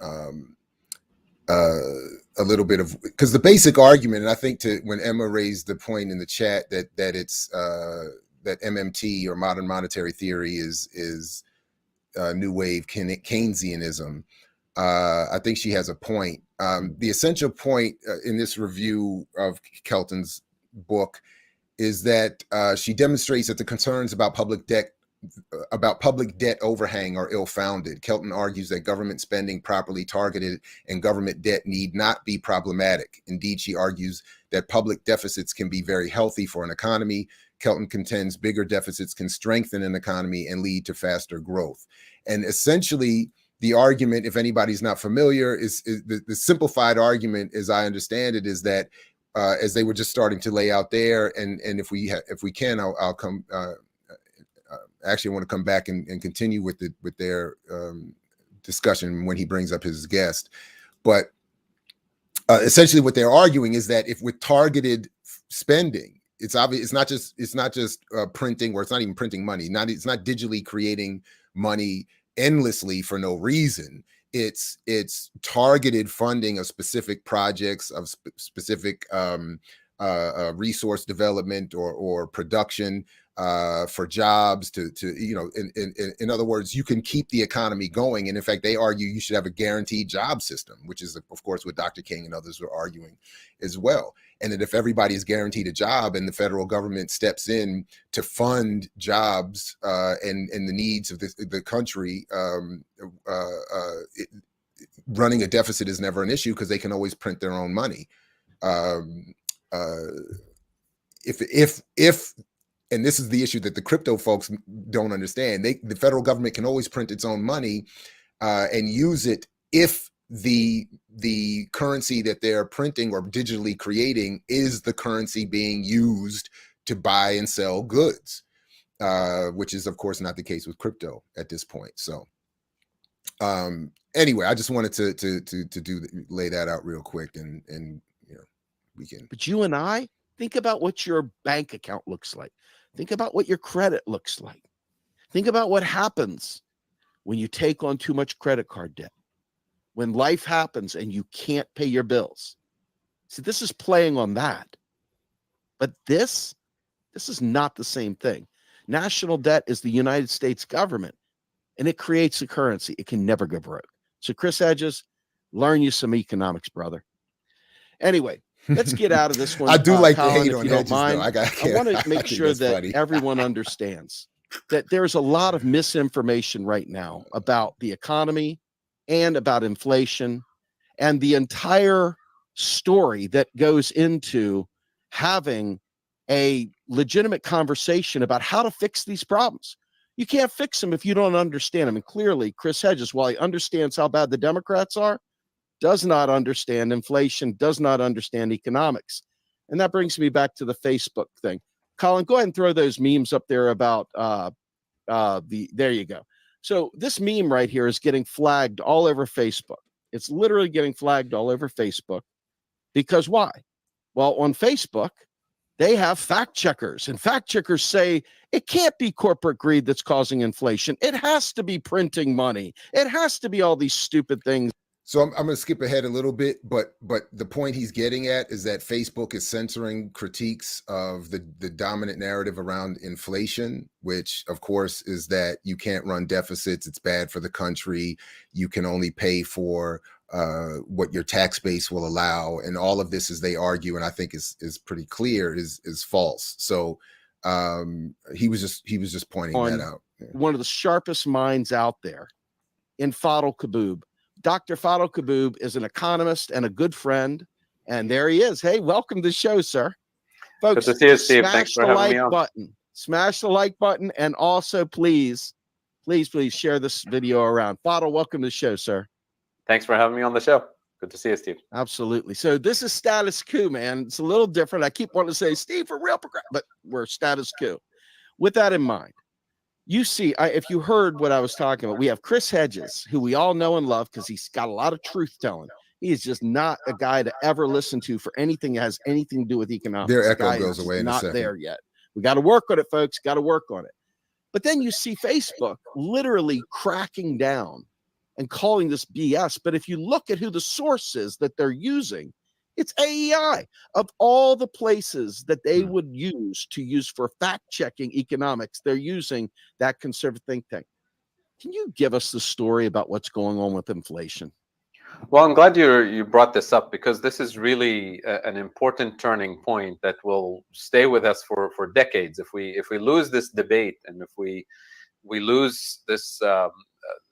a little bit of, because the basic argument, and I think when Emma raised the point in the chat that it's that MMT, or modern monetary theory, is new wave Keynesianism. I think she has a point. The essential point in this review of Kelton's book is that she demonstrates that the concerns about public debt overhang are ill-founded. Kelton argues that government spending properly targeted and government debt need not be problematic. Indeed, she argues that public deficits can be very healthy for an economy. Kelton contends bigger deficits can strengthen an economy and lead to faster growth. And essentially, the argument, if anybody's not familiar, is the simplified argument, as I understand it, is that as they were just starting to lay out there, and if we can, I'll come. Actually, I want to come back and continue with their discussion when he brings up his guest. But essentially, what they're arguing is that if with targeted spending, it's obvious it's not just printing, or it's not even printing money. It's not digitally creating money endlessly for no reason. It's targeted funding of specific projects, of specific resource development or production for jobs to in other words, you can keep the economy going. And in fact, they argue you should have a guaranteed job system, which is of course what Dr. King and others are arguing as well. And that if everybody is guaranteed a job and the federal government steps in to fund jobs and the needs of the country, running a deficit is never an issue because they can always print their own money. If and this is the issue that the crypto folks don't understand, the federal government can always print its own money and use it if the currency that they're printing or digitally creating is the currency being used to buy and sell goods, which is of course not the case with crypto at this point. So anyway, I just wanted to lay that out real quick, and we can. But you and I, think about what your bank account looks like. Think about what your credit looks like. Think about what happens when you take on too much credit card debt, when life happens and you can't pay your bills. See, this is playing on that. But this is not the same thing. National debt is the United States government, and it creates a currency. It can never go broke. So Chris Hedges, learn you some economics, brother. Anyway, let's get out of this one. I do like Colin, to hate if on you don't Hedges, mind. though. I want to make sure that everyone understands that there's a lot of misinformation right now about the economy and about inflation and the entire story that goes into having a legitimate conversation about how to fix these problems. You can't fix them if you don't understand them. And clearly, Chris Hedges, while he understands how bad the Democrats are, does not understand inflation, does not understand economics. And that brings me back to the Facebook thing. Colin, go ahead and throw those memes up there about there you go. So this meme right here is getting flagged all over Facebook. It's literally getting flagged all over Facebook. Because why? Well, on Facebook, they have fact checkers, and fact checkers say it can't be corporate greed that's causing inflation. It has to be printing money. It has to be all these stupid things. So I'm going to skip ahead a little bit, but the point he's getting at is that Facebook is censoring critiques of the dominant narrative around inflation, which of course is that you can't run deficits. It's bad for the country. You can only pay for what your tax base will allow. And all of this, as they argue, and I think is pretty clear, is false. So he was just pointing that out. Yeah. One of the sharpest minds out there in Fadl Kaboub. Dr. Fadl Kaboub is an economist and a good friend. And there he is. Hey, welcome to the show, sir. Folks, good to see you, Steve. Thanks for having me on. Button. Smash the like button. And also, please share this video around. Fadl, welcome to the show, sir. Thanks for having me on the show. Good to see you, Steve. Absolutely. So this is status quo, man. It's a little different. I keep wanting to say, Steve, for real, but we're status quo. With that in mind, you see, if you heard what I was talking about, we have Chris Hedges, who we all know and love because he's got a lot of truth telling. He is just not a guy to ever listen to for anything that has anything to do with economics. Their echo goes away in a not second. There yet. We got to work on it, folks. Got to work on it. But then you see Facebook literally cracking down and calling this BS. But if you look at who the source is that they're using, it's AEI. Of all the places that they would use for fact-checking economics, they're using that conservative think tank. Can you give us the story about what's going on with inflation? Well, I'm glad you brought this up because this is really an important turning point that will stay with us for decades. If we lose this debate and if we lose this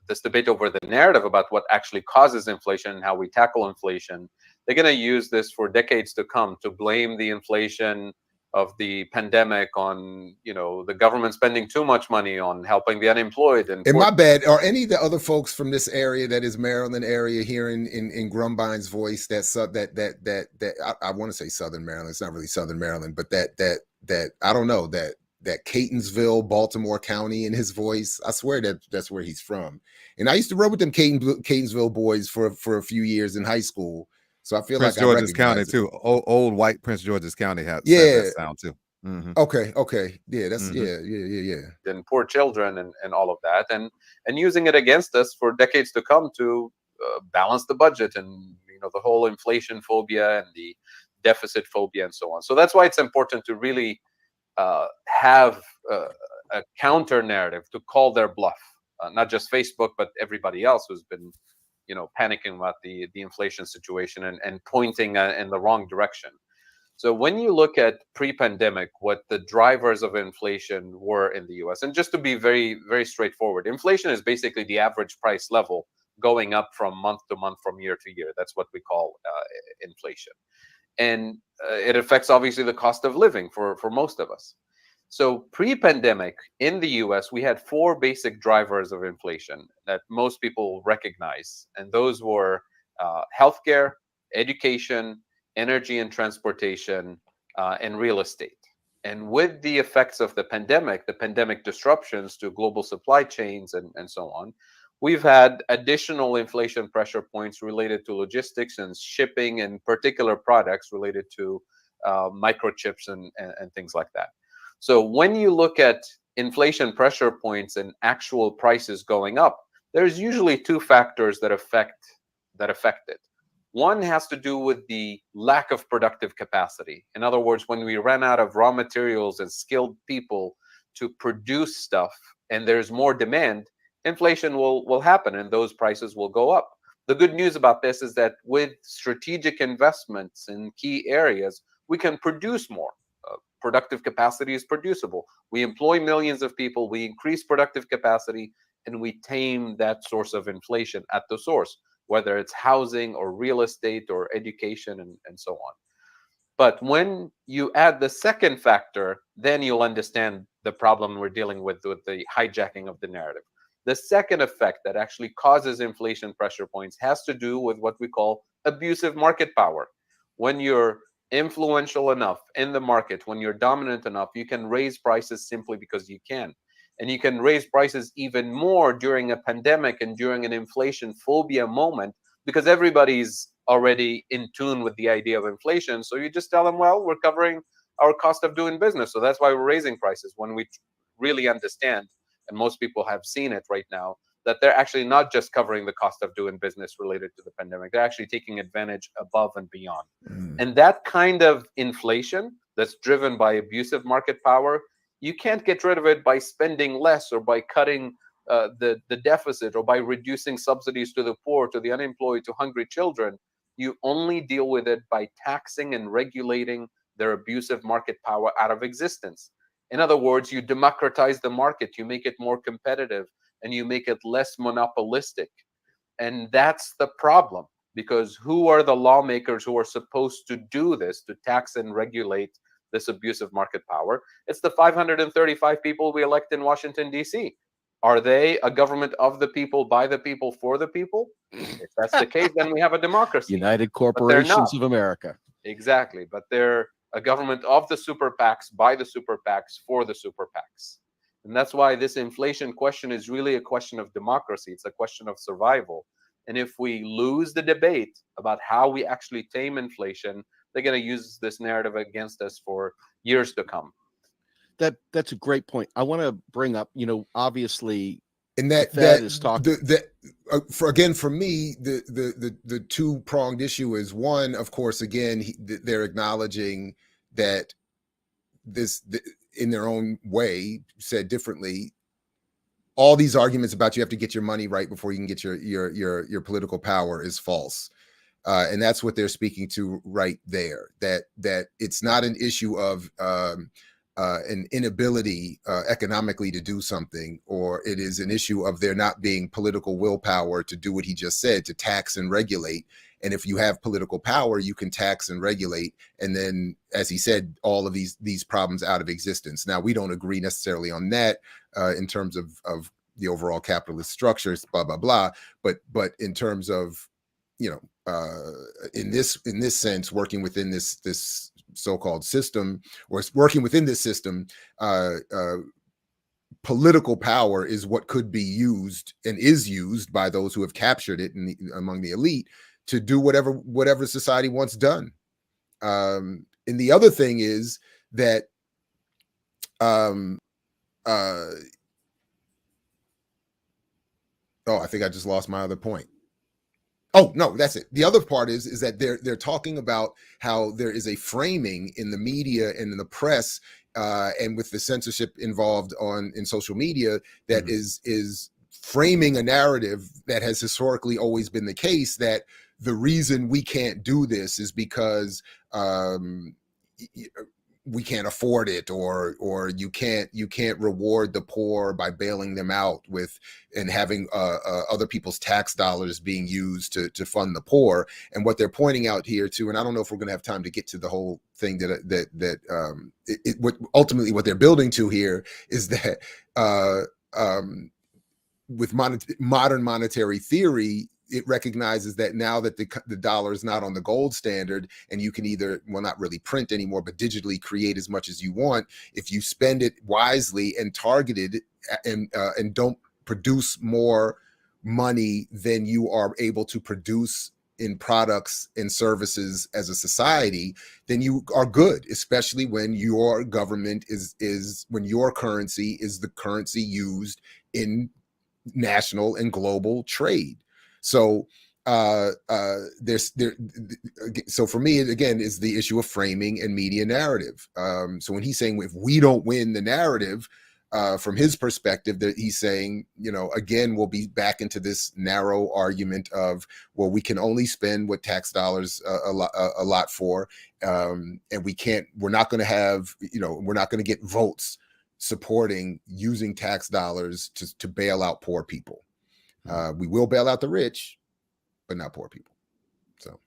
this debate over the narrative about what actually causes inflation and how we tackle inflation, they're going to use this for decades to come to blame the inflation of the pandemic on, the government spending too much money on helping the unemployed. And my bad, are any of the other folks from this area, that is Maryland area, hearing in Grumbine's voice that I want to say Southern Maryland? It's not really Southern Maryland, but that I don't know, that Catonsville, Baltimore County in his voice. I swear that's where he's from. And I used to run with them Catonsville boys for a few years in high school. So I feel Prince like George's County too. Old white Prince George's County has that sound too. Mm-hmm. Okay. Yeah, that's yeah. And poor children and all of that, and using it against us for decades to come to balance the budget and the whole inflation phobia and the deficit phobia and so on. So that's why it's important to really have a counter narrative to call their bluff, not just Facebook, but everybody else who's been, panicking about the inflation situation and pointing in the wrong direction. So when you look at pre-pandemic, what the drivers of inflation were in the U.S., and just to be very, very straightforward, inflation is basically the average price level going up from month to month, from year to year. That's what we call inflation. And it affects, obviously, the cost of living for most of us. So pre-pandemic in the US, we had four basic drivers of inflation that most people recognize. And those were healthcare, education, energy and transportation, and real estate. And with the effects of the pandemic disruptions to global supply chains and so on, we've had additional inflation pressure points related to logistics and shipping and particular products related to microchips and things like that. So when you look at inflation pressure points and actual prices going up, there's usually two factors that affect that affect it. One has to do with the lack of productive capacity. In other words, when we run out of raw materials and skilled people to produce stuff and there's more demand, inflation will happen and those prices will go up. The good news about this is that with strategic investments in key areas, we can produce more. Productive capacity is producible. We employ millions of people, we increase productive capacity, and we tame that source of inflation at the source, whether it's housing or real estate or education and so on. But when you add the second factor, then you'll understand the problem we're dealing with the hijacking of the narrative. The second effect that actually causes inflation pressure points has to do with what we call abusive market power. When you're influential enough in the market, when you're dominant enough, you can raise prices simply because you can. And you can raise prices even more during a pandemic and during an inflation phobia moment because everybody's already in tune with the idea of inflation. So you just tell them, well, we're covering our cost of doing business. So that's why we're raising prices. When we really understand, and most people have seen it right now, that they're actually not just covering the cost of doing business related to the pandemic. They're actually taking advantage above and beyond. And that kind of inflation that's driven by abusive market power, you can't get rid of it by spending less or by cutting the deficit or by reducing subsidies to the poor, to the unemployed, to hungry children. You only deal with it by taxing and regulating their abusive market power out of existence. In other words, you democratize the market, you make it more competitive, and you make it less monopolistic. And that's the problem, because who are the lawmakers who are supposed to do this, to tax and regulate this abusive market power? It's the 535 people we elect in Washington, D.C. Are they a government of the people, by the people, for the people? If that's the case, then we have a democracy. United Corporations of America. Exactly. But they're a government of the super PACs, by the super PACs, for the super PACs. And that's why this inflation question is really a question of democracy. It's a question of survival. And if we lose the debate about how we actually tame inflation, they're going to use this narrative against us for years to come. That's a great point. I want to bring up, obviously, and that the Fed is talking. For me, the two-pronged issue is, one, of course, again, they're acknowledging that this, in their own way, said differently, all these arguments about you have to get your money right before you can get your political power is false. And that's what they're speaking to right there, that it's not an issue of an inability economically to do something, or it is an issue of there not being political willpower to do what he just said, to tax and regulate. And if you have political power, you can tax and regulate, and then, as he said, all of these problems out of existence. Now, we don't agree necessarily on that in terms of the overall capitalist structures, blah blah blah. But in terms of, in this sense, working within this so-called system, or working within this system, political power is what could be used and is used by those who have captured it among the elite to do whatever society wants done. And the other thing is that I think I just lost my other point. Oh, no, that's it. The other part is that they're talking about how there is a framing in the media and in the press, and with the censorship involved in social media, that is framing a narrative that has historically always been the case, that the reason we can't do this is because we can't afford it, or you can't reward the poor by bailing them out and having other people's tax dollars being used to fund the poor. And what they're pointing out here too, and I don't know if we're going to have time to get to the whole thing, what ultimately what they're building to here is that with modern monetary theory, it recognizes that now that the dollar is not on the gold standard, and you can either, well, not really print anymore, but digitally create as much as you want, if you spend it wisely and targeted, and don't produce more money than you are able to produce in products and services as a society, then you are good, especially when your government when your currency is the currency used in national and global trade. So so for me, again, is the issue of framing and media narrative. So when he's saying if we don't win the narrative, from his perspective, that he's saying, again, we'll be back into this narrow argument of, well, we can only spend what tax dollars a lot for, and we're not going to have, we're not going to get votes supporting using tax dollars to bail out poor people. We will bail out the rich, but not poor people. So,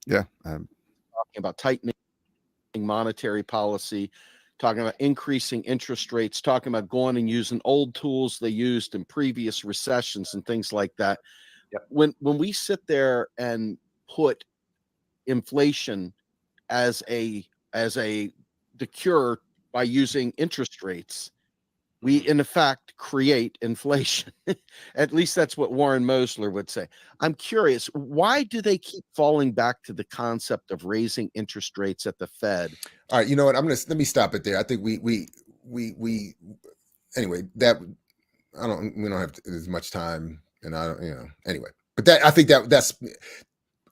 yeah, talking about tightening monetary policy, talking about increasing interest rates, talking about going and using old tools they used in previous recessions and things like that. Yep. When we sit there and put inflation as the cure by using interest rates, we in effect create inflation. At least that's what Warren Mosler would say. I'm curious, why do they keep falling back to the concept of raising interest rates at the Fed? All right, you know what? Let me stop it there. I think we anyway, that we don't have as much time, and I don't, anyway. But I think that's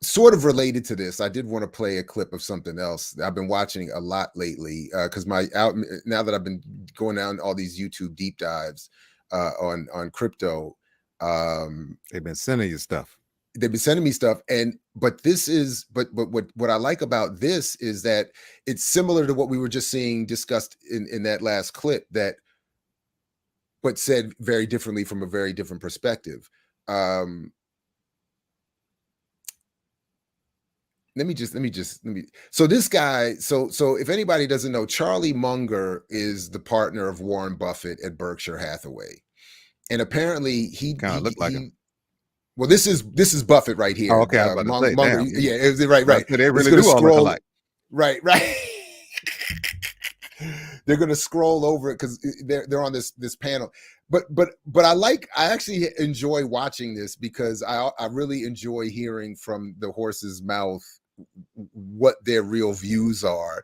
sort of related to this. I did want to play a clip of something else I've been watching a lot lately, because now that I've been going down all these YouTube deep dives on crypto, they've been sending you stuff. They've been sending me stuff, but what I like about this is that it's similar to what we were just seeing discussed in that last clip, but said very differently from a very different perspective. Let me. So this guy. So if anybody doesn't know, Charlie Munger is the partner of Warren Buffett at Berkshire Hathaway, and apparently he kind of looked like him. Well, this is Buffett right here. Oh, okay, I was about to say, Munger, yeah, right. They really do all look alike. Right. They're going to scroll over it because they're on this panel. But I actually enjoy watching this because I really enjoy hearing from the horse's mouth what their real views are.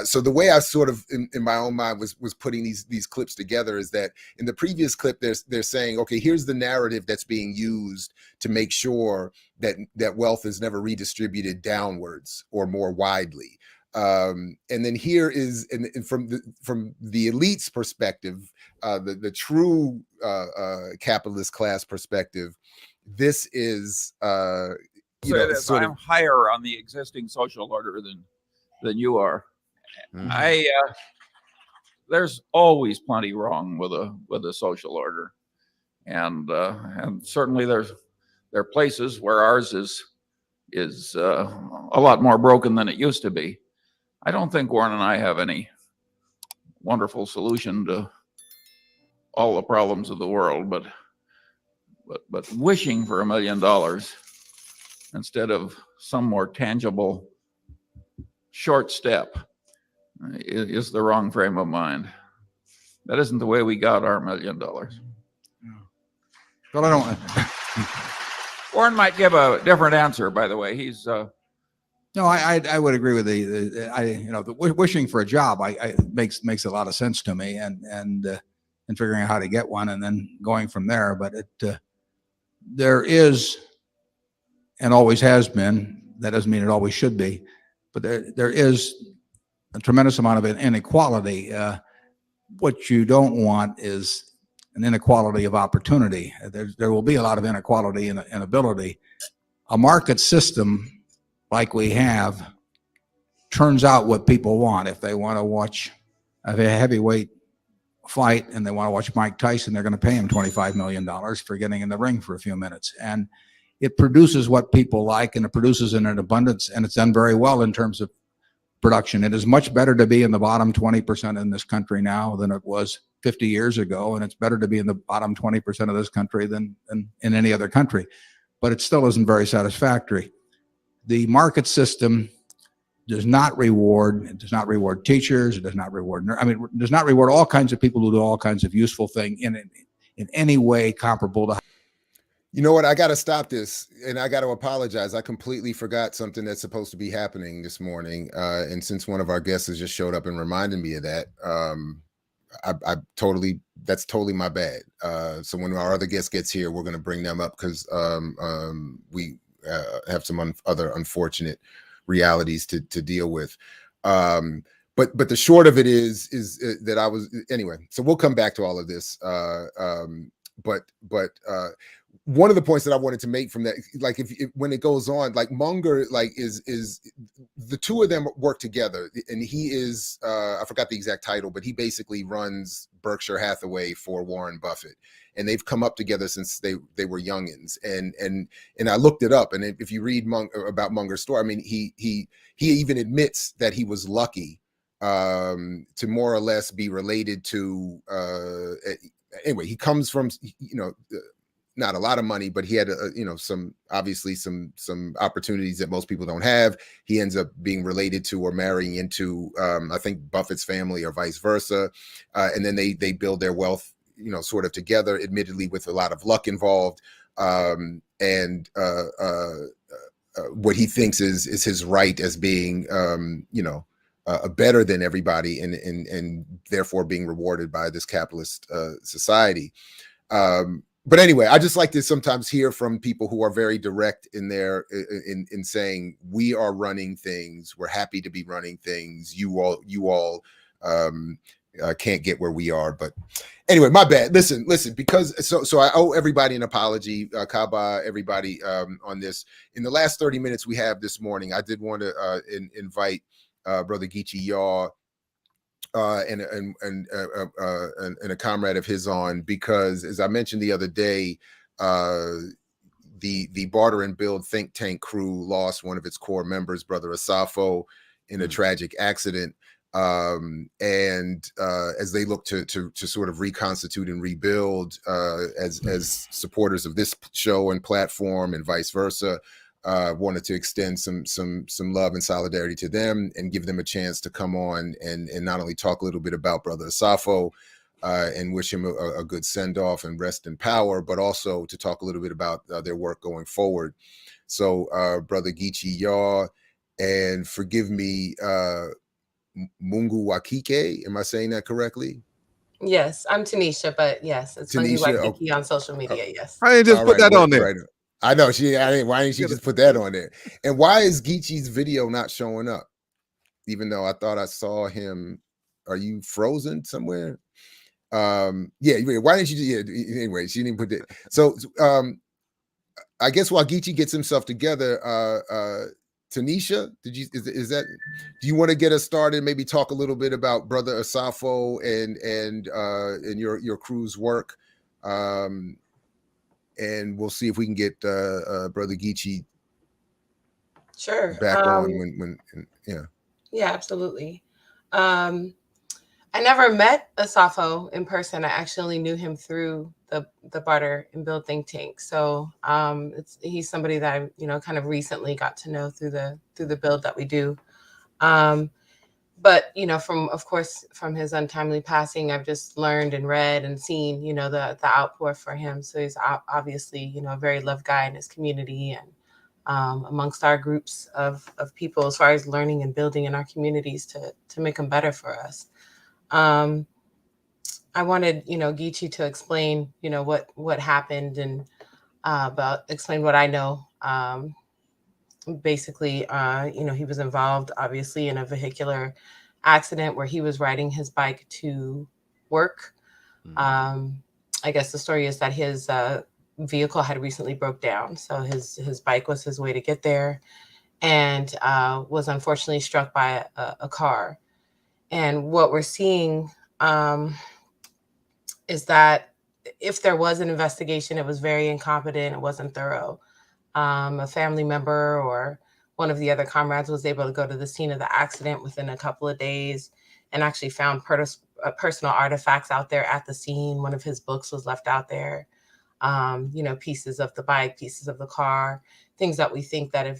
So the way I sort of in my own mind was putting these clips together is that in the previous clip they're saying, okay, here's the narrative that's being used to make sure that wealth is never redistributed downwards or more widely. And then here is, and from the elite's perspective, the true capitalist class perspective, this is I'm higher on the existing social order than you are. Mm-hmm. There's always plenty wrong with a social order, and certainly there are places where ours is a lot more broken than it used to be. I don't think Warren and I have any wonderful solution to all the problems of the world, but wishing for $1 million instead of some more tangible short step is the wrong frame of mind. That isn't the way we got our $1 million. Yeah. Well, I don't. Warren might give a different answer, by the way. He's no, I would agree with the wishing for a job. I makes a lot of sense to me, and figuring out how to get one and then going from there. But there is, and always has been. That doesn't mean it always should be, but there is a tremendous amount of inequality. What you don't want is an inequality of opportunity. There will be a lot of inequality in ability. A market system like we have turns out what people want. If they want to watch a heavyweight fight and they want to watch Mike Tyson, they're going to pay him $25 million for getting in the ring for a few minutes. And it produces what people like, and it produces in an abundance, and it's done very well in terms of production. It is much better to be in the bottom 20% in this country now than it was 50 years ago, and it's better to be in the bottom 20% of this country than in any other country. But it still isn't very satisfactory. The market system does not reward. It does not reward teachers. It does not reward. It does not reward all kinds of people who do all kinds of useful things in any way comparable to. You know what? I got to stop this, and I got to apologize. I completely forgot something that's supposed to be happening this morning, and since one of our guests has just showed up and reminded me of that, that's totally my bad. So when our other guest gets here, we're going to bring them up because we have some other unfortunate realities to deal with. But the short of it is that I was anyway. So we'll come back to all of this. But one of the points that I wanted to make from that, like if when it goes on, like Munger, like is the two of them work together, and he is I forgot the exact title, but he basically runs Berkshire Hathaway for Warren Buffett, and they've come up together since they were youngins, and I looked it up, and if you read about Munger's story, I mean he even admits that he was lucky to more or less be related to anyway, he comes from, not a lot of money, but he had some opportunities that most people don't have. He ends up being related to or marrying into I think Buffett's family or vice versa, and then they build their wealth sort of together, admittedly with a lot of luck involved, and what he thinks is his right as being better than everybody, and therefore being rewarded by this capitalist society. But anyway, I just like to sometimes hear from people who are very direct in their in saying, we are running things. We're happy to be running things. You all can't get where we are. But anyway, my bad. Listen, because so I owe everybody an apology, Kaba, everybody on this. In the last 30 minutes we have this morning, I did want to invite Brother Geechee Yaw and a comrade of his on, because as I mentioned the other day, the Barter-n-Build think tank crew lost one of its core members, Brother Asafo, in a tragic accident. And as they look to sort of reconstitute and rebuild as supporters of this show and platform and vice versa, wanted to extend some love and solidarity to them and give them a chance to come on and not only talk a little bit about Brother Asafo and wish him a good send-off and rest in power, but also to talk a little bit about their work going forward. So Brother Geechee Yaw, and forgive me, Mungu Wakike, am I saying that correctly? Yes, I'm Tanisha, but yes, it's Mungu Wakike on social media. Yes. I didn't just put that on there. Right. I know why didn't she just put that on there? And why is Geechee's video not showing up? Even though I thought I saw him. Are you frozen somewhere? Yeah, why didn't you? Anyway, she didn't put that. So I guess while Geechee gets himself together, Tanisha, is that, do you want to get us started? Maybe talk a little bit about Brother Asafo and your crew's work. And we'll see if we can get Brother Geechee back on when yeah, absolutely. I never met Asafo in person. I actually knew him through the Barter-n-Build think tank. So he's somebody that I kind of recently got to know through the build that we do. But from his untimely passing, I've just learned and read and seen the outpour for him. So he's obviously a very loved guy in his community and amongst our groups of people, as far as learning and building in our communities to make them better for us. I wanted Geechee to explain what happened and explain what I know. Basically, he was involved, obviously, in a vehicular accident where he was riding his bike to work. I guess the story is that his vehicle had recently broke down, so his bike was his way to get there, and was unfortunately struck by a car. And what we're seeing is that if there was an investigation, it was very incompetent. It wasn't thorough. A family member or one of the other comrades was able to go to the scene of the accident within a couple of days and actually found personal artifacts out there at the scene. One of his books was left out there, pieces of the bike, pieces of the car, things that we think that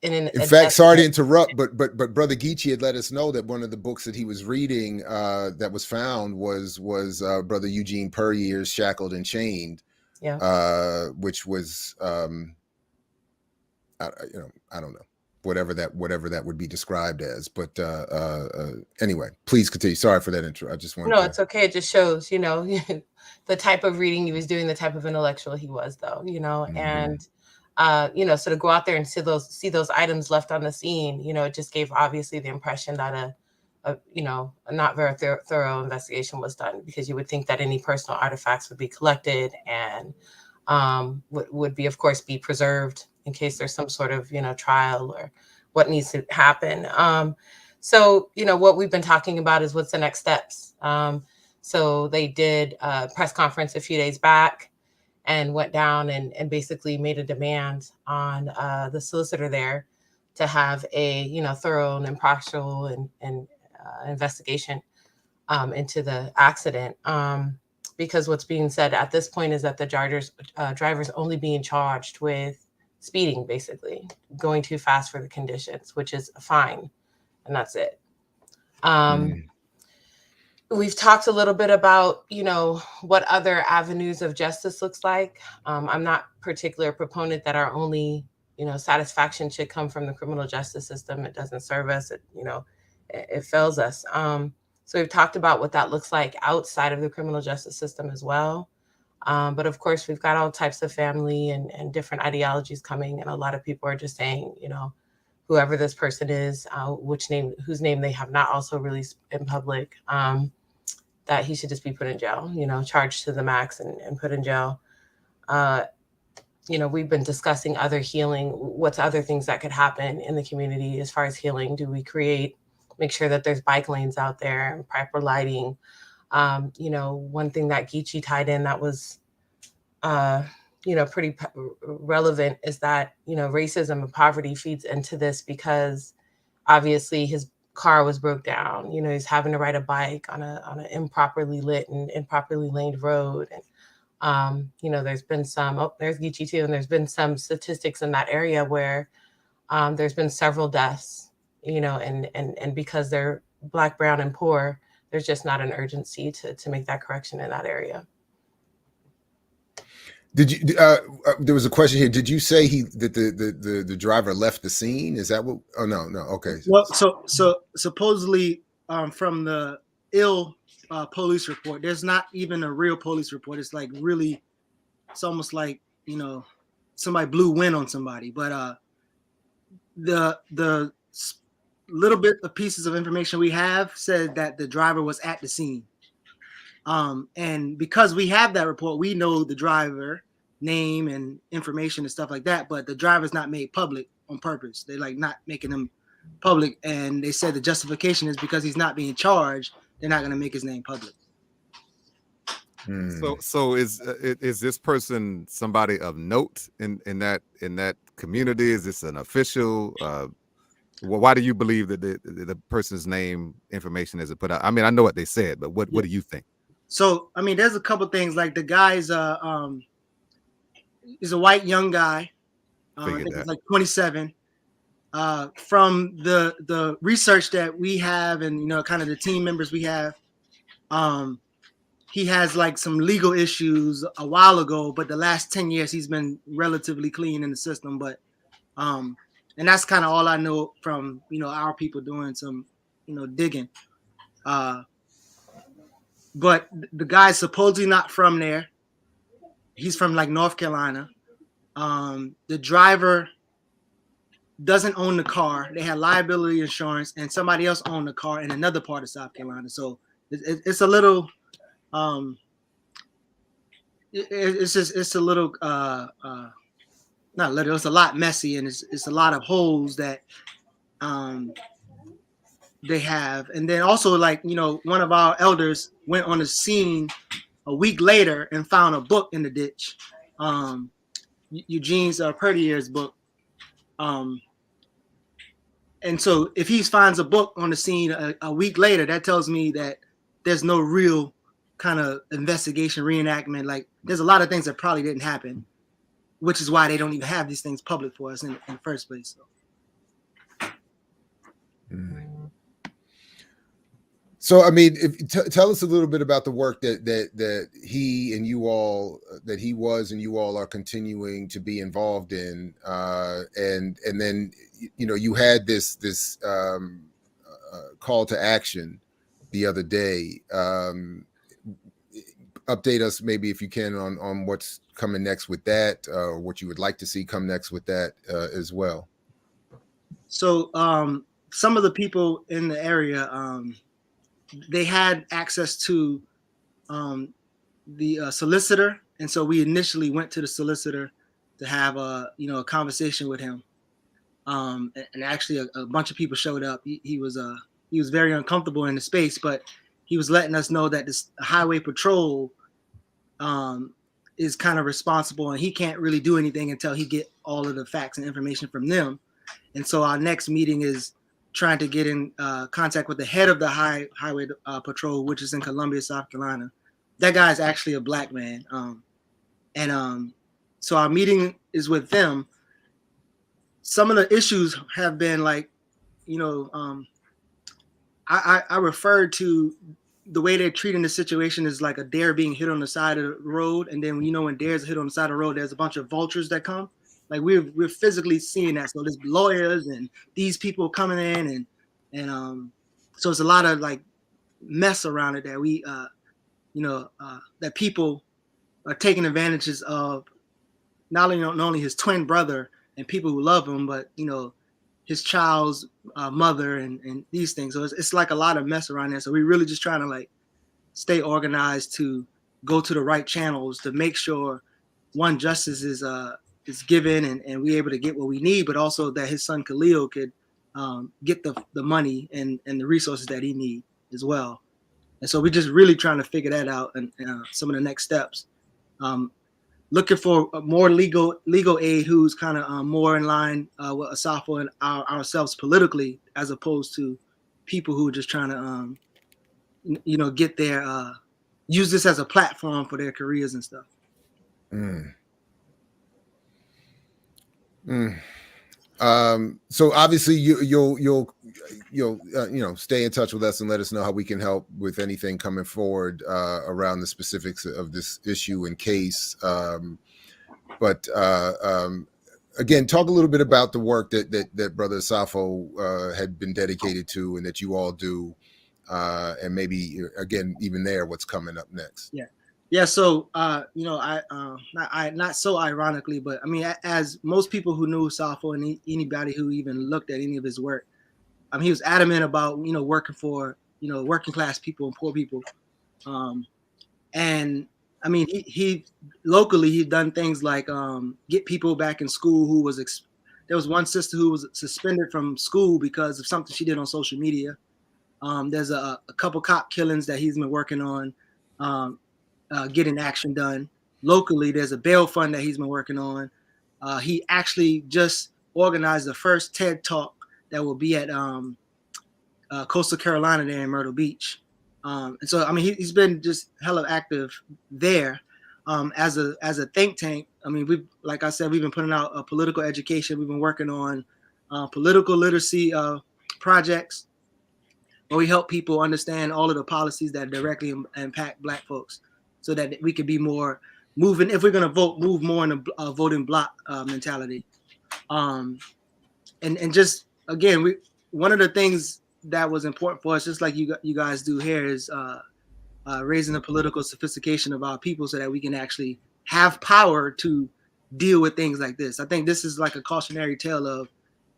in fact, sorry to interrupt, but Brother Geechee had let us know that one of the books that he was reading that was found was Brother Eugene Puryear's Shackled and Chained, which was I don't know. whatever that would be described as. But anyway, please continue. Sorry for that intro. I just wanted No, it's okay. It just shows, you know, the type of reading he was doing, the type of intellectual he was, though, you know, and you know, so to go out there and see those items left on the scene, you know, it just gave obviously the impression that a you know, a not very thorough investigation was done, because you would think that any personal artifacts would be collected and would be, of course, be preserved in case there's some sort of, you know, trial or what needs to happen. So, you know, what we've been talking about is what's the next steps. So they did a press conference a few days back and went down and basically made a demand on the solicitor there to have a, you know, thorough and impartial and investigation into the accident. Because what's being said at this point is that the driver's only being charged with speeding, basically going too fast for the conditions, which is a fine, and that's it. We've talked a little bit about, you know, what other avenues of justice looks like. I'm not particular proponent that our only, you know, satisfaction should come from the criminal justice system. It doesn't serve us. It, you know, it fails us. So we've talked about what that looks like outside of the criminal justice system as well. But of course, we've got all types of family and different ideologies coming. And a lot of people are just saying, you know, whoever this person is, whose name they have not also released in public, that he should just be put in jail, you know, charged to the max and put in jail. You know, we've been discussing other healing. What's other things that could happen in the community as far as healing? Do we make sure that there's bike lanes out there and proper lighting? You know, one thing that Geechee tied in that was, you know, pretty relevant is that, you know, racism and poverty feeds into this, because obviously his car was broke down. You know, he's having to ride a bike on an improperly lit and improperly laned road. And, you know, there's been there's Geechee too. And there's been some statistics in that area where there's been several deaths, you know, and because they're Black, brown, and poor, there's just not an urgency to make that correction in that area. Did you? There was a question here. Did you say that the driver left the scene? Is that what? Oh no. Okay. Well, so supposedly from the police report, there's not even a real police report. It's like really, it's almost like, you know, somebody blew wind on somebody. But the little bit of pieces of information we have said that the driver was at the scene. And because we have that report, we know the driver name and information and stuff like that, but the driver's not made public on purpose. They like not making them public. And they said the justification is because he's not being charged, they're not going to make his name public. So is this person somebody of note in that community? Is this an official? Well, why do you believe that the person's name information isn't put out? I mean, I know what they said, but what do you think? So, I mean, there's a couple things. Like the guy's is a white young guy. I think he's like 27. From the research that we have, and you know, kind of the team members we have, he has like some legal issues a while ago, but the last 10 years he's been relatively clean in the system. But and that's kind of all I know from, you know, our people doing some, you know, digging. But the guy's supposedly not from there. He's from like North Carolina. The driver doesn't own the car. They had liability insurance, and somebody else owned the car in another part of South Carolina. So it's a little, it's a little, not little. It's a lot messy, and it's a lot of holes that they have. And then also, like, you know, one of our elders went on the scene a week later and found a book in the ditch, Eugene's Perdier's book. And so if he finds a book on the scene a week later, that tells me that there's no real kind of investigation, reenactment. Like, there's a lot of things that probably didn't happen, which is why they don't even have these things public for us in the first place. So. So, I mean, tell us a little bit about the work that he and you all, that he was and you all are continuing to be involved in, and then you had this call to action the other day. Update us maybe if you can on what's coming next with that, or what you would like to see come next with that as well. So some of the people in the area, they had access to the solicitor, and so we initially went to the solicitor to have a conversation with him. And actually, a bunch of people showed up. He was very uncomfortable in the space, but he was letting us know that this highway patrol is kind of responsible, and he can't really do anything until he get all of the facts and information from them. And so our next meeting is trying to get in contact with the head of the highway patrol, which is in Columbia, South Carolina. That guy is actually a black man. So our meeting is with them. Some of the issues have been like, I referred to the way they're treating the situation is like a deer being hit on the side of the road. And then, when deers are hit on the side of the road, there's a bunch of vultures that come. Like we're physically seeing that. So there's lawyers and these people coming in and so it's a lot of like mess around it that we, that people are taking advantages of not only his twin brother and people who love him, but, his child's mother and these things. So it's like a lot of mess around there. So we're really just trying to like stay organized to go to the right channels to make sure one, justice is given and we're able to get what we need, but also that his son Khalil could get the money and the resources that he needs as well. And so we're just really trying to figure that out and some of the next steps. Looking for more legal aid who's kind of more in line with Asafo and ourselves politically, as opposed to people who are just trying to, get their use this as a platform for their careers and stuff. So obviously you'll stay in touch with us and let us know how we can help with anything coming forward around the specifics of this issue and case. But again, talk a little bit about the work that Brother Asafo had been dedicated to and that you all do, and maybe again even there, what's coming up next. Yeah. So, not so ironically, but I mean, as most people who knew Asafo and anybody who even looked at any of his work, he was adamant about, working for, working class people and poor people. And I mean, he locally, he'd done things like get people back in school who was, there was one sister who was suspended from school because of something she did on social media. There's a couple cop killings that he's been working on. Getting action done locally. There's a bail fund that he's been working on. He actually just organized the first TED Talk that will be at Coastal Carolina there in Myrtle Beach. And so, I mean, he's been just hella active there as a think tank. I mean, like I said, we've been putting out a political education. We've been working on political literacy projects where we help people understand all of the policies that directly impact Black folks, so that we could be more moving. If we're going to move more in a voting block mentality. And just, again, one of the things that was important for us, just like you guys do here, is raising the political sophistication of our people so that we can actually have power to deal with things like this. I think this is like a cautionary tale of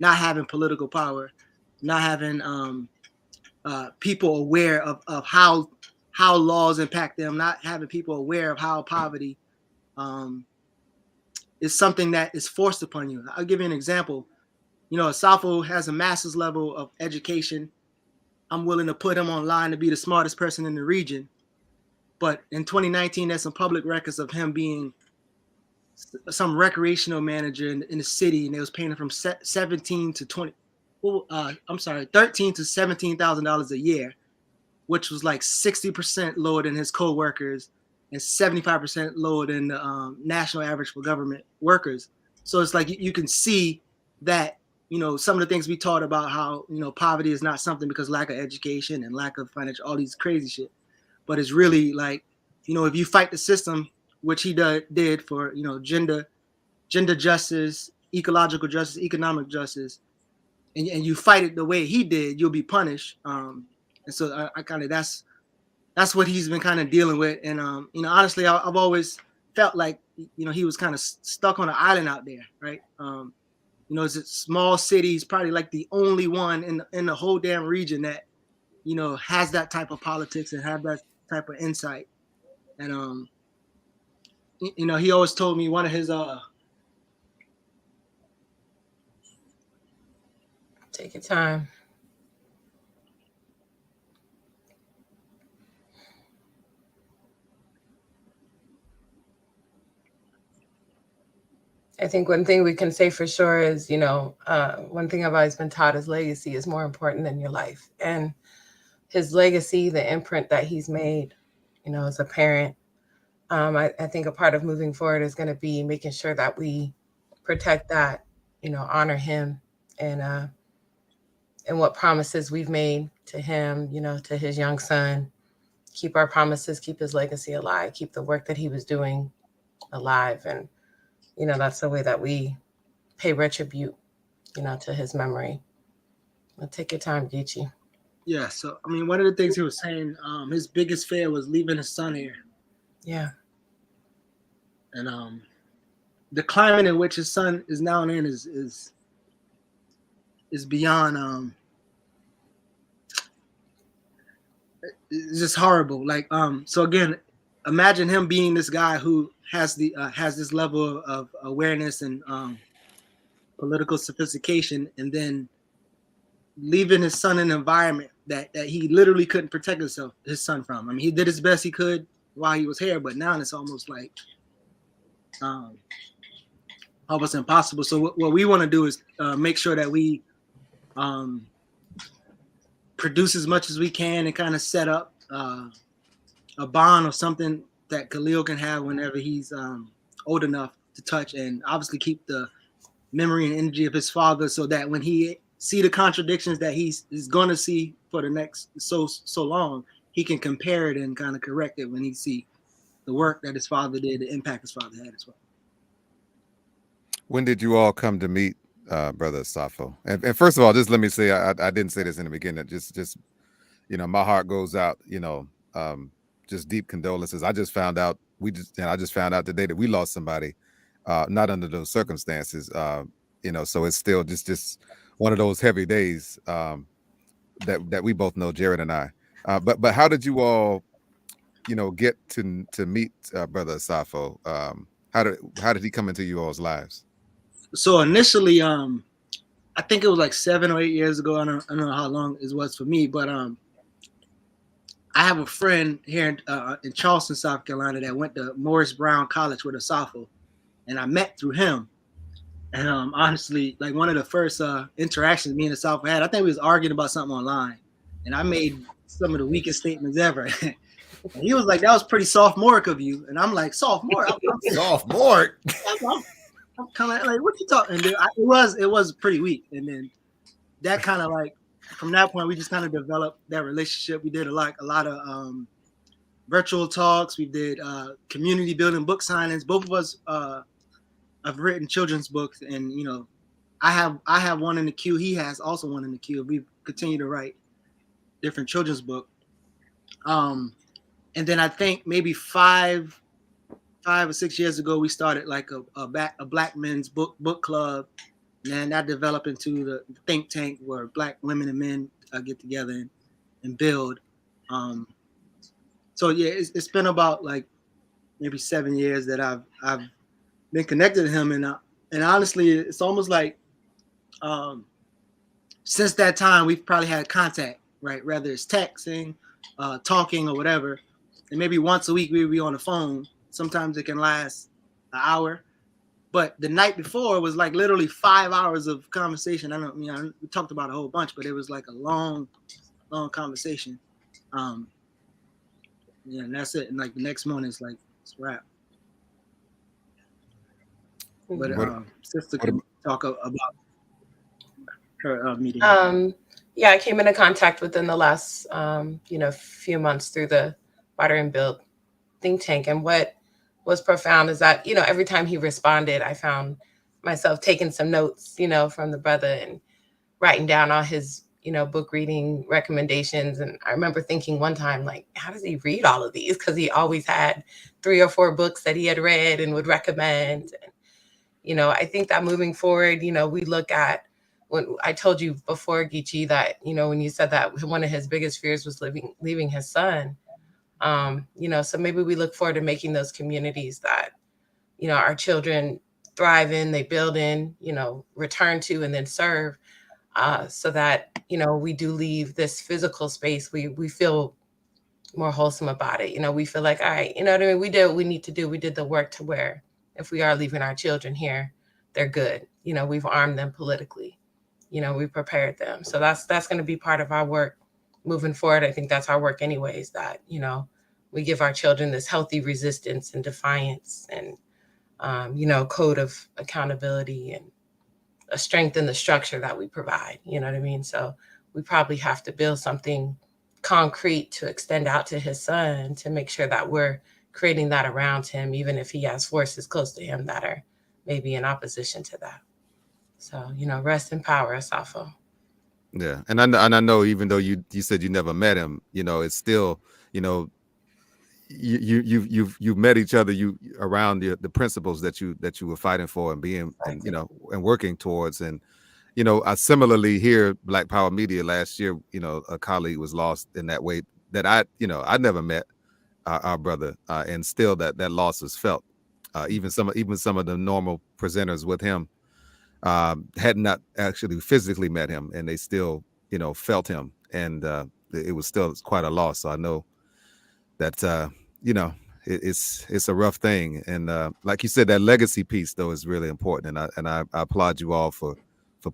not having political power, not having people aware of how laws impact them, not having people aware of how poverty is something that is forced upon you. I'll give you an example. Asafo has a master's level of education. I'm willing to put him online to be the smartest person in the region. But in 2019, there's some public records of him being some recreational manager in the city, and they was paying him from $13,000 to $17,000 a year, which was like 60% lower than his co-workers and 75% lower than the national average for government workers. So it's like you can see that some of the things we taught about how, poverty is not something because lack of education and lack of financial, all these crazy shit. But it's really like, if you fight the system, which he did for, gender justice, ecological justice, economic justice, and you fight it the way he did, you'll be punished. And so I kind of, that's what he's been kind of dealing with. And, honestly, I've always felt like, he was kind of stuck on an island out there, right? It's a small city. He's probably like the only one in the whole damn region that, has that type of politics and have that type of insight. And, he always told me one of his, take your time. I think one thing we can say for sure is, one thing I've always been taught is legacy is more important than your life. And his legacy, the imprint that he's made, as a parent, I think a part of moving forward is going to be making sure that we protect that, honor him and what promises we've made to him, to his young son, keep our promises, keep his legacy alive, keep the work that he was doing alive. And that's the way that we pay retribute, to his memory. Well, take your time, Geechee. Yeah. So, one of the things he was saying, his biggest fear was leaving his son here. Yeah. And the climate in which his son is now in is beyond, it's just horrible. Like, so again, imagine him being this guy who has this level of awareness and political sophistication, and then leaving his son in an environment that he literally couldn't protect his son from. He did his best he could while he was here, but now it's almost like almost impossible. So what we want to do is make sure that we produce as much as we can and kind of set up a bond or something that Khalil can have whenever he's old enough to touch, and obviously keep the memory and energy of his father, so that when he see the contradictions that he's going to see for the next so long, he can compare it and kind of correct it when he see the work that his father did, the impact his father had as well. When did you all come to meet Brother Asafo? And first of all, just let me say, I didn't say this in the beginning. Just my heart goes out. Just deep condolences. I just found out. I just found out today that we lost somebody, not under those circumstances. So it's still just one of those heavy days that we both know, Jared and I. But how did you all, get to meet Brother Asafo? How did he come into you all's lives? So initially, I think it was like 7 or 8 years ago. I don't know how long it was for me, but I have a friend here in Charleston, South Carolina, that went to Morris Brown College with Asafo, and I met through him. And honestly, like one of the first interactions me and Asafo had, I think we was arguing about something online, and I made some of the weakest statements ever. And he was like, "That was pretty sophomoric of you," and I'm like, "Sophomoric? Sophomoric?" I'm kind of like, "What you talking?" And it was pretty weak, and then that kind of like, from that point, we just kind of developed that relationship. We did a lot of virtual talks. We did community building, book signings. Both of us have written children's books, and I have one in the queue. He has also one in the queue. We continue to write different children's books. And then I think maybe 5 or 6 years ago, we started like a Black men's book club. And that developed into the think tank where Black women and men get together and build. So yeah, it's been about like maybe 7 years that I've been connected to him, and honestly, it's almost like since that time we've probably had contact, right? Whether it's texting, talking, or whatever, and maybe once a week we would be on the phone. Sometimes it can last an hour. But the night before was like literally 5 hours of conversation. We talked about a whole bunch, but it was like a long conversation. And that's it. And like the next morning, it's wrap. But sister can talk about her meeting? Yeah, I came into contact within the last few months through the Barter-n-Build think tank, and what was profound is that every time he responded, I found myself taking some notes from the brother and writing down all his book reading recommendations. And I remember thinking one time, like, how does he read all of these? Because he always had 3 or 4 books that he had read and would recommend. And I think that moving forward, we look at, when I told you before, Geechee, that when you said that one of his biggest fears was leaving his son, so maybe we look forward to making those communities that our children thrive in, they build in, return to, and then serve, so that we do leave this physical space, we feel more wholesome about it. We feel like, all right, what I mean, we did what we need to do, we did the work to where if we are leaving our children here, they're good. We've armed them politically, we prepared them. So that's going to be part of our work moving forward. I think that's our work anyways, that we give our children this healthy resistance and defiance, and code of accountability, and a strength in the structure that we provide. You know what I mean? So we probably have to build something concrete to extend out to his son, to make sure that we're creating that around him, even if he has forces close to him that are maybe in opposition to that. So, rest in power, Asafo. Yeah. And I know, even though you said you never met him, it's still, you've met each other around the principles that you were fighting for and being, and and working towards. And I similarly hear Black Power Media last year, a colleague was lost in that way, that I never met our brother, and still that loss is felt. Even some of the normal presenters with him had not actually physically met him, and they still felt him, and it was still quite a loss. So I know that it's a rough thing, and like you said, that legacy piece though is really important, and I applaud you all for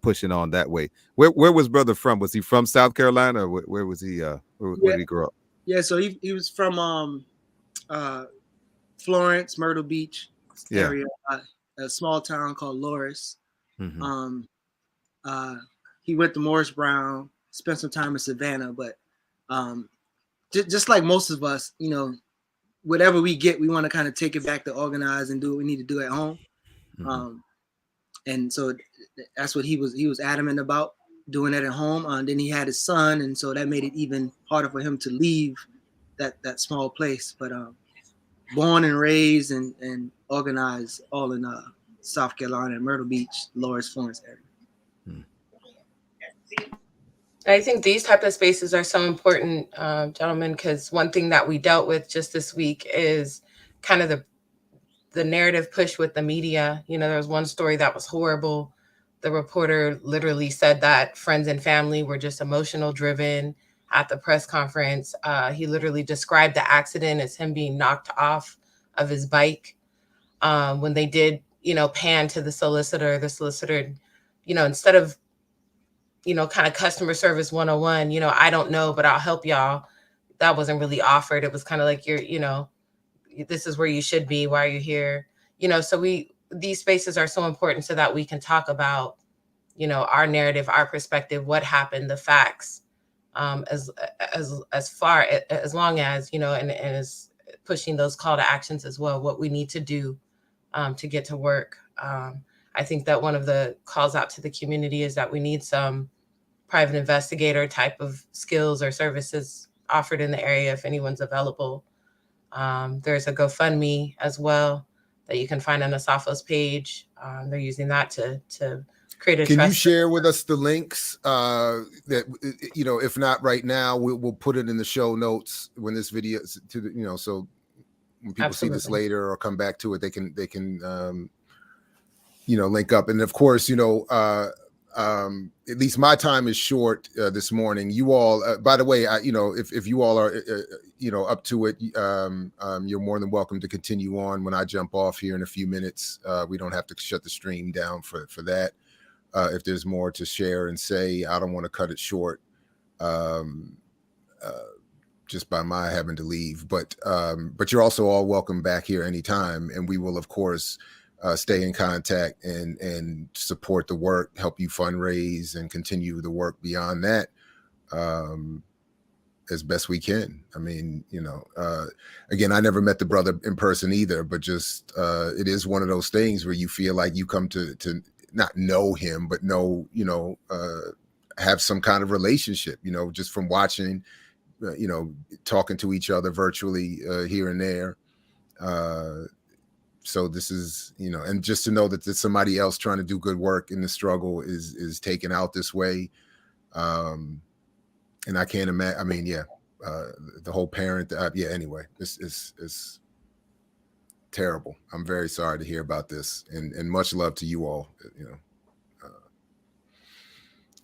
pushing on that way. Where was brother from? Was he from South Carolina, or where was he? Where did he grow up? Yeah, so he was from Florence, Myrtle Beach area, a small town called Loris. Mm-hmm. He went to Morris Brown, spent some time in Savannah, but just like most of us, whatever we get, we want to kind of take it back to organize and do what we need to do at home. Mm-hmm. And so that's what he was adamant about, doing it at home. And then he had his son, and so that made it even harder for him to leave that small place. But born and raised and organized all in South Carolina, Myrtle Beach, Loris, Florence area. I think these type of spaces are so important, gentlemen, because one thing that we dealt with just this week is kind of the narrative push with the media. There was one story that was horrible. The reporter literally said that friends and family were just emotional driven at the press conference. He literally described the accident as him being knocked off of his bike. When they did, pan to the solicitor, instead of, kind of customer service 101, I don't know, but I'll help y'all. That wasn't really offered. It was kind of like, this is where you should be. Why are you here? So these spaces are so important so that we can talk about, our narrative, our perspective, what happened, the facts, as long as, and as pushing those call to actions as well, what we need to do to get to work. I think that one of the calls out to the community is that we need some private investigator type of skills or services offered in the area if anyone's available. There's a GoFundMe as well that you can find on Asafo's page. They're using that to create a Can trust. you share with us the links that, if not right now, we'll put it in the show notes when this video so when people see this later or come back to it, they can link up. And of course, at least my time is short this morning. You all, by the way, if you all are, up to it, you're more than welcome to continue on when I jump off here in a few minutes. We don't have to shut the stream down for that. If there's more to share and say, I don't want to cut it short just by my having to leave. But you're also all welcome back here anytime. And we will, of course, stay in contact and support the work, help you fundraise and continue the work beyond that as best we can. I mean, again, I never met the brother in person either, but just it is one of those things where you feel like you come to not know him, but know, have some kind of relationship, just from watching, talking to each other virtually here and there. So this is, and just to know that there's somebody else trying to do good work in the struggle is taken out this way. And I can't imagine, I mean, the whole parent, anyway, this is terrible. I'm very sorry to hear about this, and much love to you all,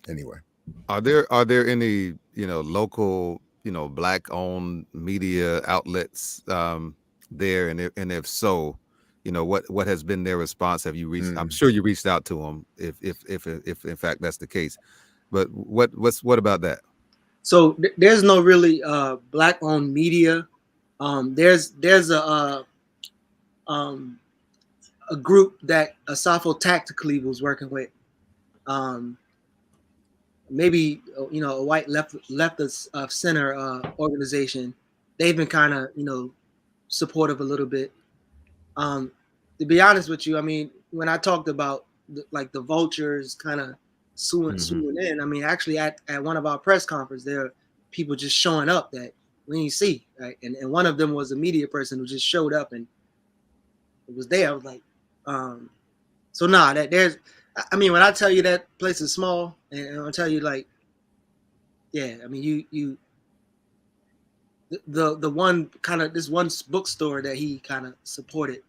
anyway. Are there any, local, Black owned media outlets there? And if so, what has been their response? Have you reached, I'm sure you reached out to them if in fact that's the case, but what about that? So there's no really Black owned media. There's a group that Asafo tactically was working with. Maybe a white leftist of center organization. They've been kind of supportive a little bit. To be honest with you, I mean, when I talked about the vultures kind of suing in, I mean, actually at one of our press conferences, there are people just showing up that we didn't see, right? And one of them was a media person who just showed up and it was there. I was like, so that there's, I mean, when I tell you that place is small, and I'll tell you I mean, the one kind of, this one bookstore that he kind of supported,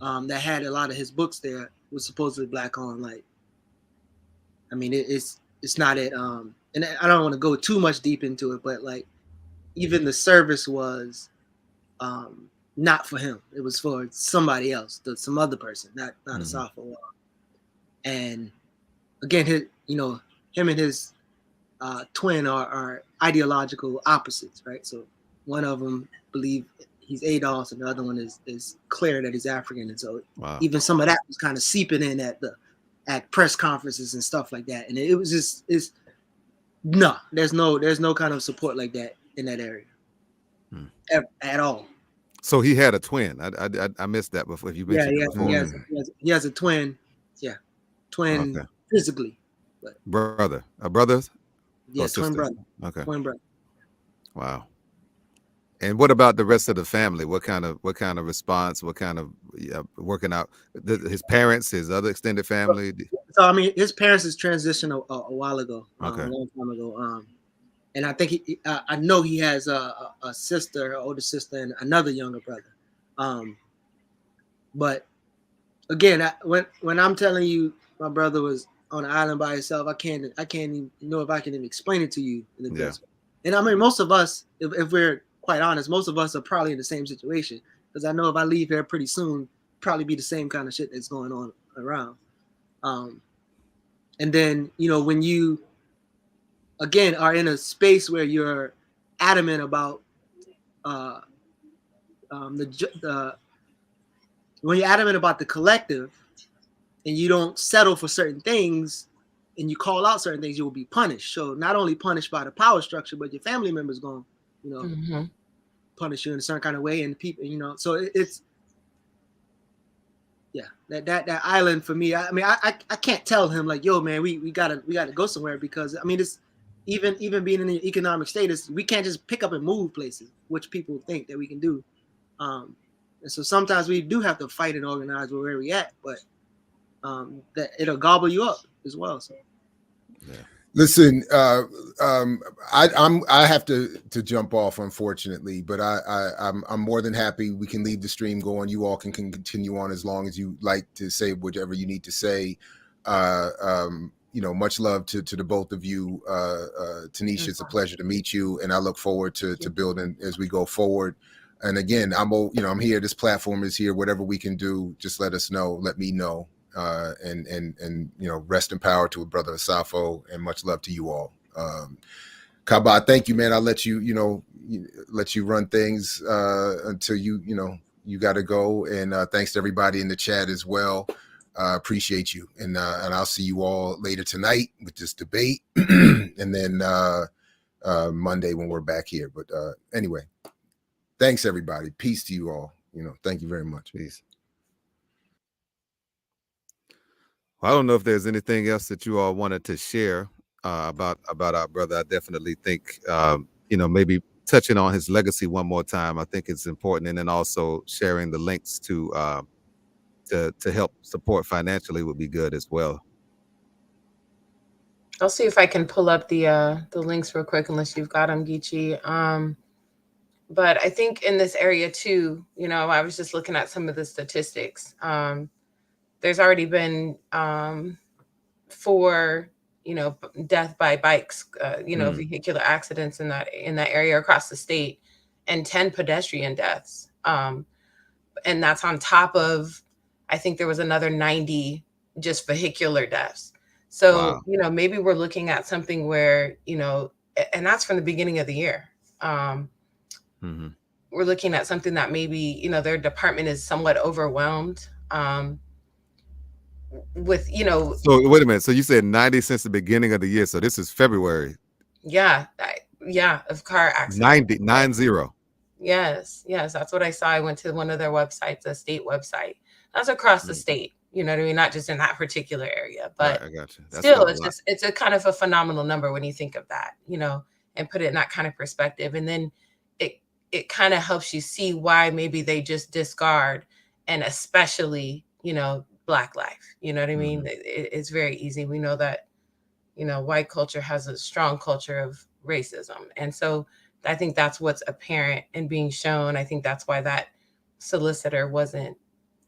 that had a lot of his books there, was supposedly Black owned. I mean, it's not at, and I don't want to go too much deep into it, but even the service was not for him. It was for somebody else, some other person, not Asafo. And again, him and his twin are ideological opposites, right? So one of them believe he's ADOS, and the other one is clear that he's African. And so even some of that was kind of seeping in at press conferences and stuff like that. And it was just, there's no kind of support like that in that area at all. So he had a twin. I missed that before. You mentioned before. He has a twin. Yeah. Twin physically. But a brother? Yeah, twin brother. Okay. Twin brother. Wow. And what about the rest of the family? What kind of response? What kind of working out? His parents, his other extended family? So I mean, his parents has transitioned a while ago, a long time ago. And I think I know he has a sister, an older sister, and another younger brother. But again, when I'm telling you, my brother was on an island by himself, I can't even know if I can even explain it to you in the best way. And I mean, most of us, if we're quite honest, most of us are probably in the same situation, because I know if I leave here pretty soon, probably be the same kind of shit that's going on around. And then, when you, again, are in a space where you're adamant about when you're adamant about the collective and you don't settle for certain things and you call out certain things, you will be punished. So not only punished by the power structure, but your family members going, punish you in a certain kind of way. And people, so it's, that island for me. I mean, I can't tell him yo, man, we gotta go somewhere, because I mean, it's even being in the economic status, we can't just pick up and move places, which people think that we can do. And so sometimes we do have to fight and organize where we at, but that it'll gobble you up as well. So. Yeah. Listen, I have to jump off, unfortunately, but I'm more than happy. We can leave the stream going. You all can continue on as long as you like to say whatever you need to say. Much love to the both of you. Tanisha, it's a pleasure to meet you, and I look forward to building as we go forward. And again, I'm here. This platform is here. Whatever we can do, just let us know. Let me know. And rest in power to a brother Asafo, and much love to you all. Kaba, thank you, man. I'll let you let you run things until you you got to go. And thanks to everybody in the chat as well. Appreciate you. And I'll see you all later tonight with this debate. And then Monday when we're back here. But anyway, thanks everybody. Peace to you all. Thank you very much. Peace. Well, I don't know if there's anything else that you all wanted to share about our brother. I definitely think maybe touching on his legacy one more time. I think it's important, and then also sharing the links to help support financially would be good as well. I'll see if I can pull up the links real quick, unless you've got them, Geechee. But I think in this area too, I was just looking at some of the statistics. There's already been 4, death by bikes, vehicular accidents in that area across the state, and 10 pedestrian deaths. And that's on top of, I think there was another 90 just vehicular deaths. So, wow. Maybe we're looking at something where, and that's from the beginning of the year. We're looking at something that maybe, their department is somewhat overwhelmed. With So wait a minute. So you said 90 since the beginning of the year. So this is February. Yeah, of car accidents. 90. Yes, that's what I saw. I went to one of their websites, a state website. That's across the state. You know what I mean? Not just in that particular area, but right, I got you. Still, it's a kind of a phenomenal number when you think of that, and put it in that kind of perspective. And then it kind of helps you see why maybe they just discard, and especially, Black life. You know what I mean? It's very easy. We know that, white culture has a strong culture of racism. And so I think that's what's apparent and being shown. I think that's why that solicitor wasn't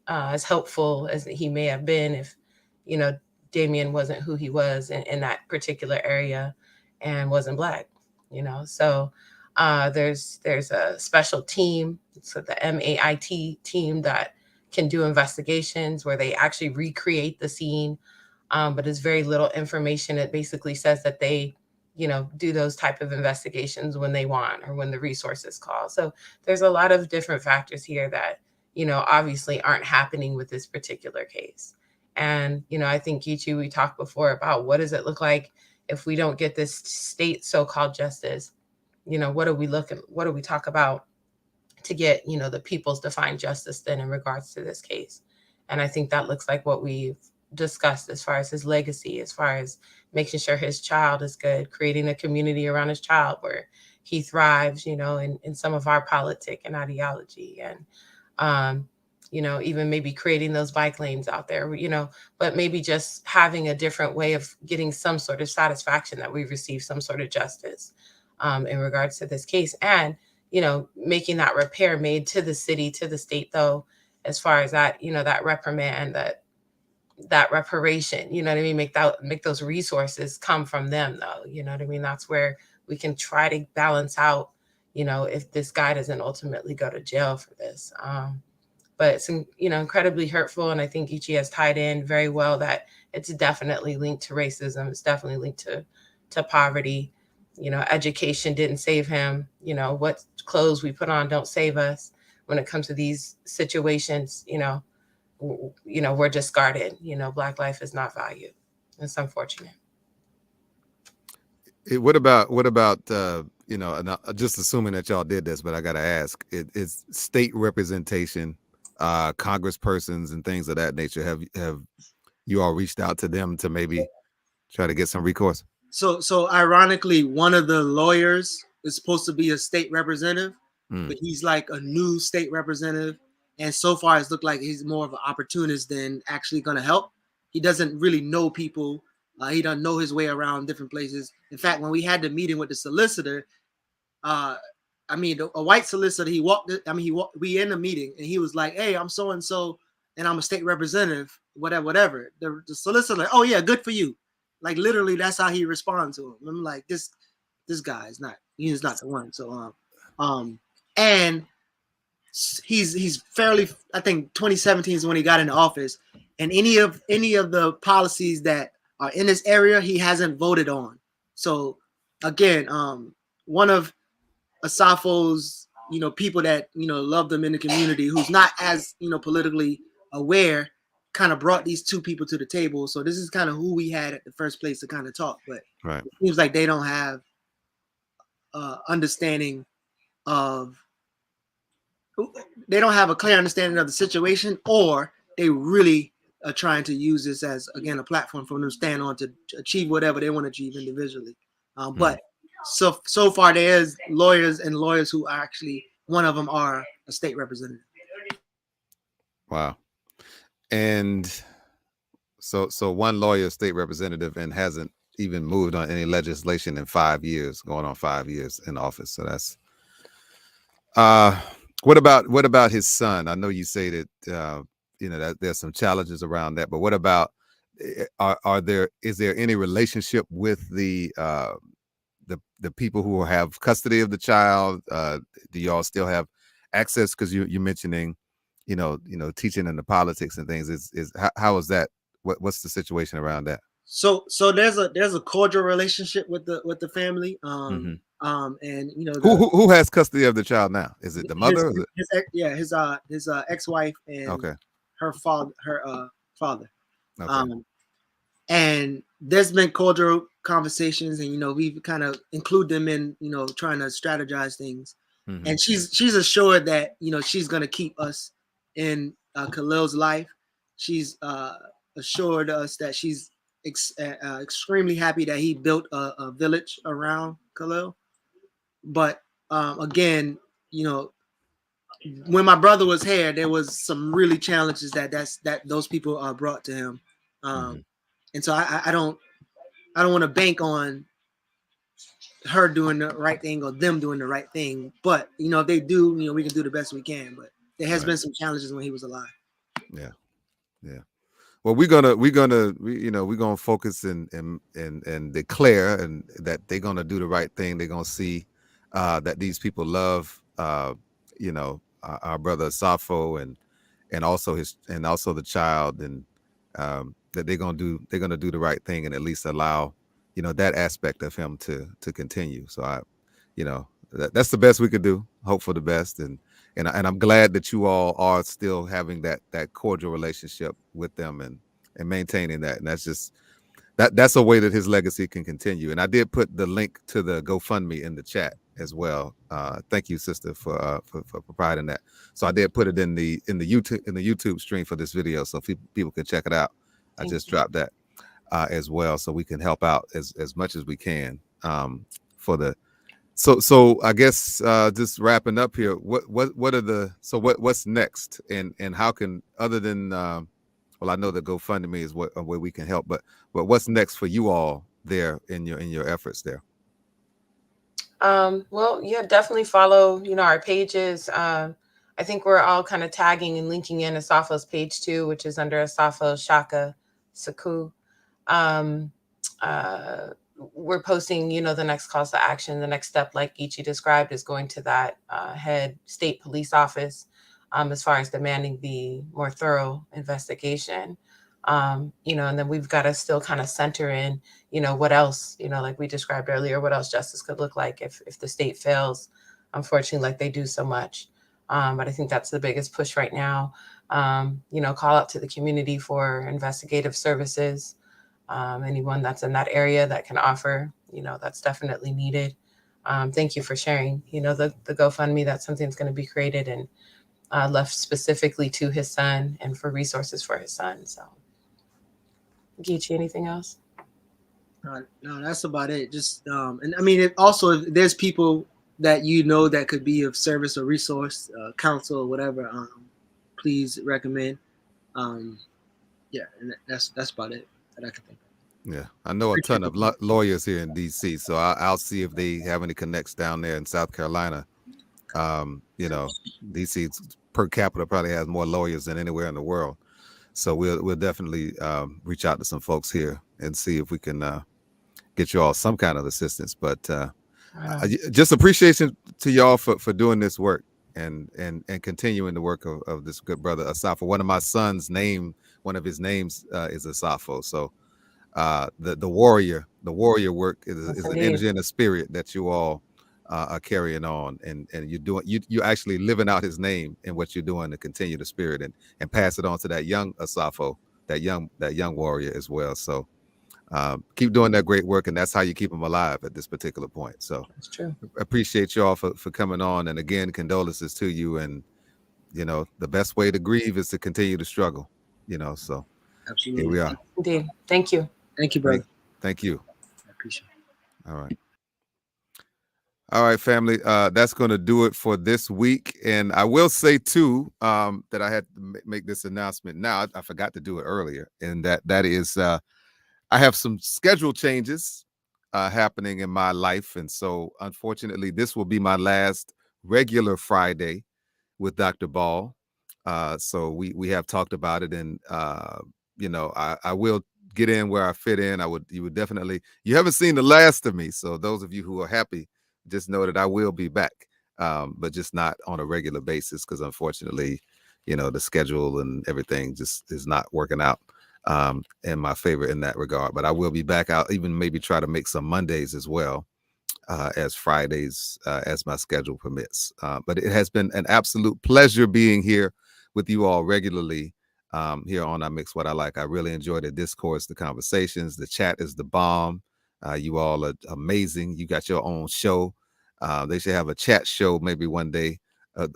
as helpful as he may have been if, Damien wasn't who he was in that particular area and wasn't Black, So there's a special team, so the MAIT team that can do investigations where they actually recreate the scene, but it's very little information. It basically says that they, do those type of investigations when they want or when the resources call. So there's a lot of different factors here that, obviously aren't happening with this particular case. And, I think, Geechee, we talked before about what does it look like if we don't get this state so-called justice? What do we talk about to get, the people's defined justice then in regards to this case? And I think that looks like what we've discussed as far as his legacy, as far as making sure his child is good, creating a community around his child where he thrives, in some of our politic and ideology. And, even maybe creating those bike lanes out there, but maybe just having a different way of getting some sort of satisfaction that we've received some sort of justice in regards to this case. And making that repair made to the city, to the state, though, as far as that, that reprimand, that reparation, what I mean? Make those resources come from them, though, what I mean? That's where we can try to balance out, if this guy doesn't ultimately go to jail for this. But it's, incredibly hurtful. And I think Geechee has tied in very well that it's definitely linked to racism. It's definitely linked to poverty. Education didn't save him. What clothes we put on don't save us. When it comes to these situations, we're discarded. Black life is not valued. It's unfortunate. What about just assuming that y'all did this, but I got to ask, it's state representation, congresspersons and things of that nature. Have you all reached out to them to maybe try to get some recourse? So ironically, one of the lawyers is supposed to be a state representative, but he's like a new state representative. And so far it's looked like he's more of an opportunist than actually going to help. He doesn't really know people. He doesn't know his way around different places. In fact, when we had the meeting with the solicitor, a white solicitor, we in the meeting and he was like, "Hey, I'm so-and-so and I'm a state representative, whatever. The solicitor like, "Oh yeah, good for you." Like literally that's how he responds to him. I'm like, this guy is not, he's not the one. So, and he's fairly, I think 2017 is when he got into office, and any of the policies that are in this area, he hasn't voted on. So again, one of Asafo's, people that love them in the community who's not as politically aware kind of brought these two people to the table. So this is kind of who we had at the first place to kind of talk, but right. It seems like they don't have understanding of, they don't have a clear understanding of the situation, or they really are trying to use this as, again, a platform for them to stand on to achieve whatever they want to achieve individually. But so far there's lawyers who are actually, one of them are a state representative. Wow. And so one lawyer, state representative, and hasn't even moved on any legislation in 5 years, going on 5 years in office. So that's what about his son? I know you say that that there's some challenges around that, but what about is there any relationship with the people who have custody of the child? Do y'all still have access? Because you're mentioning, teaching in the politics and things. How is that? What's the situation around that? So there's a cordial relationship with the family. And who has custody of the child now? Is it the mother? His ex-wife and her father. Okay. And there's been cordial conversations, and we've kind of include them in trying to strategize things. Mm-hmm. And she's assured that she's gonna keep us in Khalil's life. She's assured us that she's extremely happy that he built a village around Khalil. But again, when my brother was here, there was some really challenges that those people brought to him. And so I don't want to bank on her doing the right thing or them doing the right thing. But if they do, we can do the best we can. But there has been some challenges when he was alive. Yeah. Well, we're gonna focus and declare and that they're gonna do the right thing. They're gonna see that these people love our brother Asafo and also the child, and that they're gonna do the right thing and at least allow that aspect of him to continue. So that's the best we could do. Hope for the best, and I'm glad that you all are still having that cordial relationship with them and maintaining that. And that's just that's a way that his legacy can continue. And I did put the link to the GoFundMe in the chat as well. Thank you, sister, for providing that. So I did put it in the YouTube stream for this video, so people can check it out. I just dropped that as well, so we can help out as much as we can for the. So I guess just wrapping up here, what's next, and how can, other than well, I know the GoFundMe is a way we can help, but what's next for you all there in your efforts there? Well, yeah, definitely follow our pages. I think we're all kind of tagging and linking in Asafo's page too, which is under Asafo Shaka Saku. We're posting, the next calls to action. The next step, like Geechee described, is going to that head state police office as far as demanding the more thorough investigation. And then we've got to still kind of center in, what else, like we described earlier, what else justice could look like if the state fails, unfortunately, like they do so much. But I think that's the biggest push right now. Call out to the community for investigative services. Anyone that's in that area that can offer, that's definitely needed. Thank you for sharing, the GoFundMe. That's something that's going to be created and left specifically to his son and for resources for his son. So, Geechee, anything else? No, that's about it. Just and I mean, also, if there's people that that could be of service or resource, counsel or whatever, please recommend. And that's about it that I can think of. Yeah, I know a ton of lawyers here in DC, so I'll see if they have any connects down there in South Carolina. DC per capita probably has more lawyers than anywhere in the world, so we'll definitely reach out to some folks here and see if we can get you all some kind of assistance. But just appreciation to y'all for doing this work and continuing the work of this good brother Asafo. One of my son's one of his names is Asafo. So the warrior work is an energy and a spirit that you all are carrying on, and you're actually living out his name in what you're doing to continue the spirit and pass it on to that young Asafo, that young warrior as well. So keep doing that great work, and that's how you keep them alive at this particular point. So that's true. Appreciate y'all for coming on, and again, condolences to you. And the best way to grieve is to continue to struggle. So Absolutely. Here we are. Indeed. Thank you. Thank you, brother. Thank you. I appreciate it. All right, family. That's going to do it for this week. And I will say too that I had to make this announcement now. I forgot to do it earlier, and that is I have some schedule changes happening in my life, and so unfortunately, this will be my last regular Friday with Dr. Ball. So we have talked about it, and I will get in where I fit in. You would definitely. You haven't seen the last of me, so those of you who are happy, just know that I will be back, but just not on a regular basis because unfortunately, the schedule and everything just is not working out in my favor in that regard. But I will be back. I'll even maybe try to make some Mondays as well as Fridays as my schedule permits. But it has been an absolute pleasure being here with you all regularly here on I Mix What I Like. I really enjoy the discourse, the conversations. The chat is the bomb. You all are amazing. You got your own show. They should have a chat show maybe one day of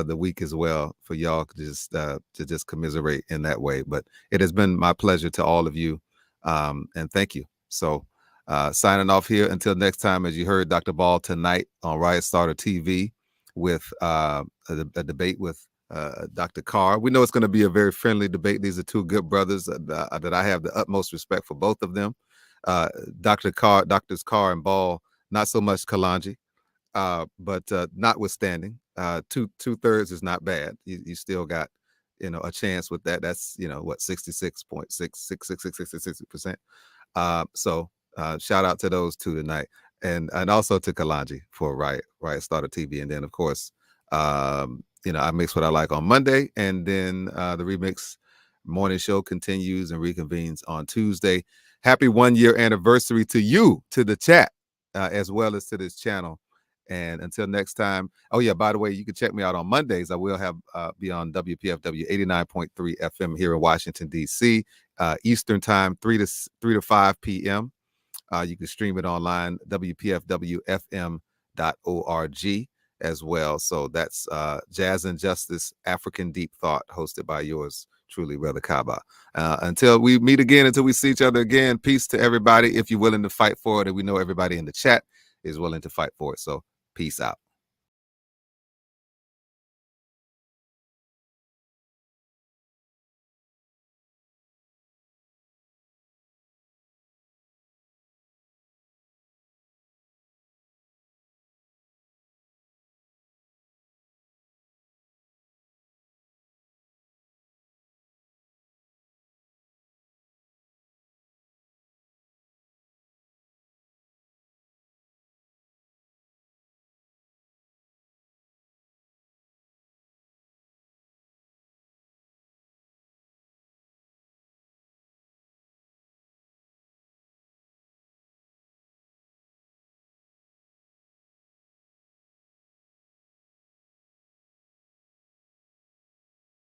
the week as well for y'all to just commiserate in that way. But it has been my pleasure to all of you, and thank you. So signing off here until next time. As you heard Dr. Ball tonight on Riot Starter TV with a debate with Dr. Carr. We know it's going to be a very friendly debate. These are two good brothers that I have the utmost respect for both of them. Doctors Carr and Ball, not so much Kalanji, but notwithstanding, 2/3 is not bad. You still got a chance with that. That's 66.666666%. So shout out to those two tonight, and also to Kalanji for Riot Starter TV, and then of course I Mix What I Like on Monday, and then the Remix morning show continues and reconvenes on Tuesday. Happy 1-year anniversary to you, to the chat, as well as to this channel. And until next time, oh yeah, by the way, you can check me out on Mondays. I will have be on WPFW 89.3 FM here in Washington, D.C., Eastern time, 3 to 5 p.m. You can stream it online, WPFWFM.org as well. So that's Jazz and Justice, African Deep Thought, hosted by yours truly, Brother Kaba. Until we meet again, until we see each other again, peace to everybody. If you're willing to fight for it, and we know everybody in the chat is willing to fight for it. So peace out.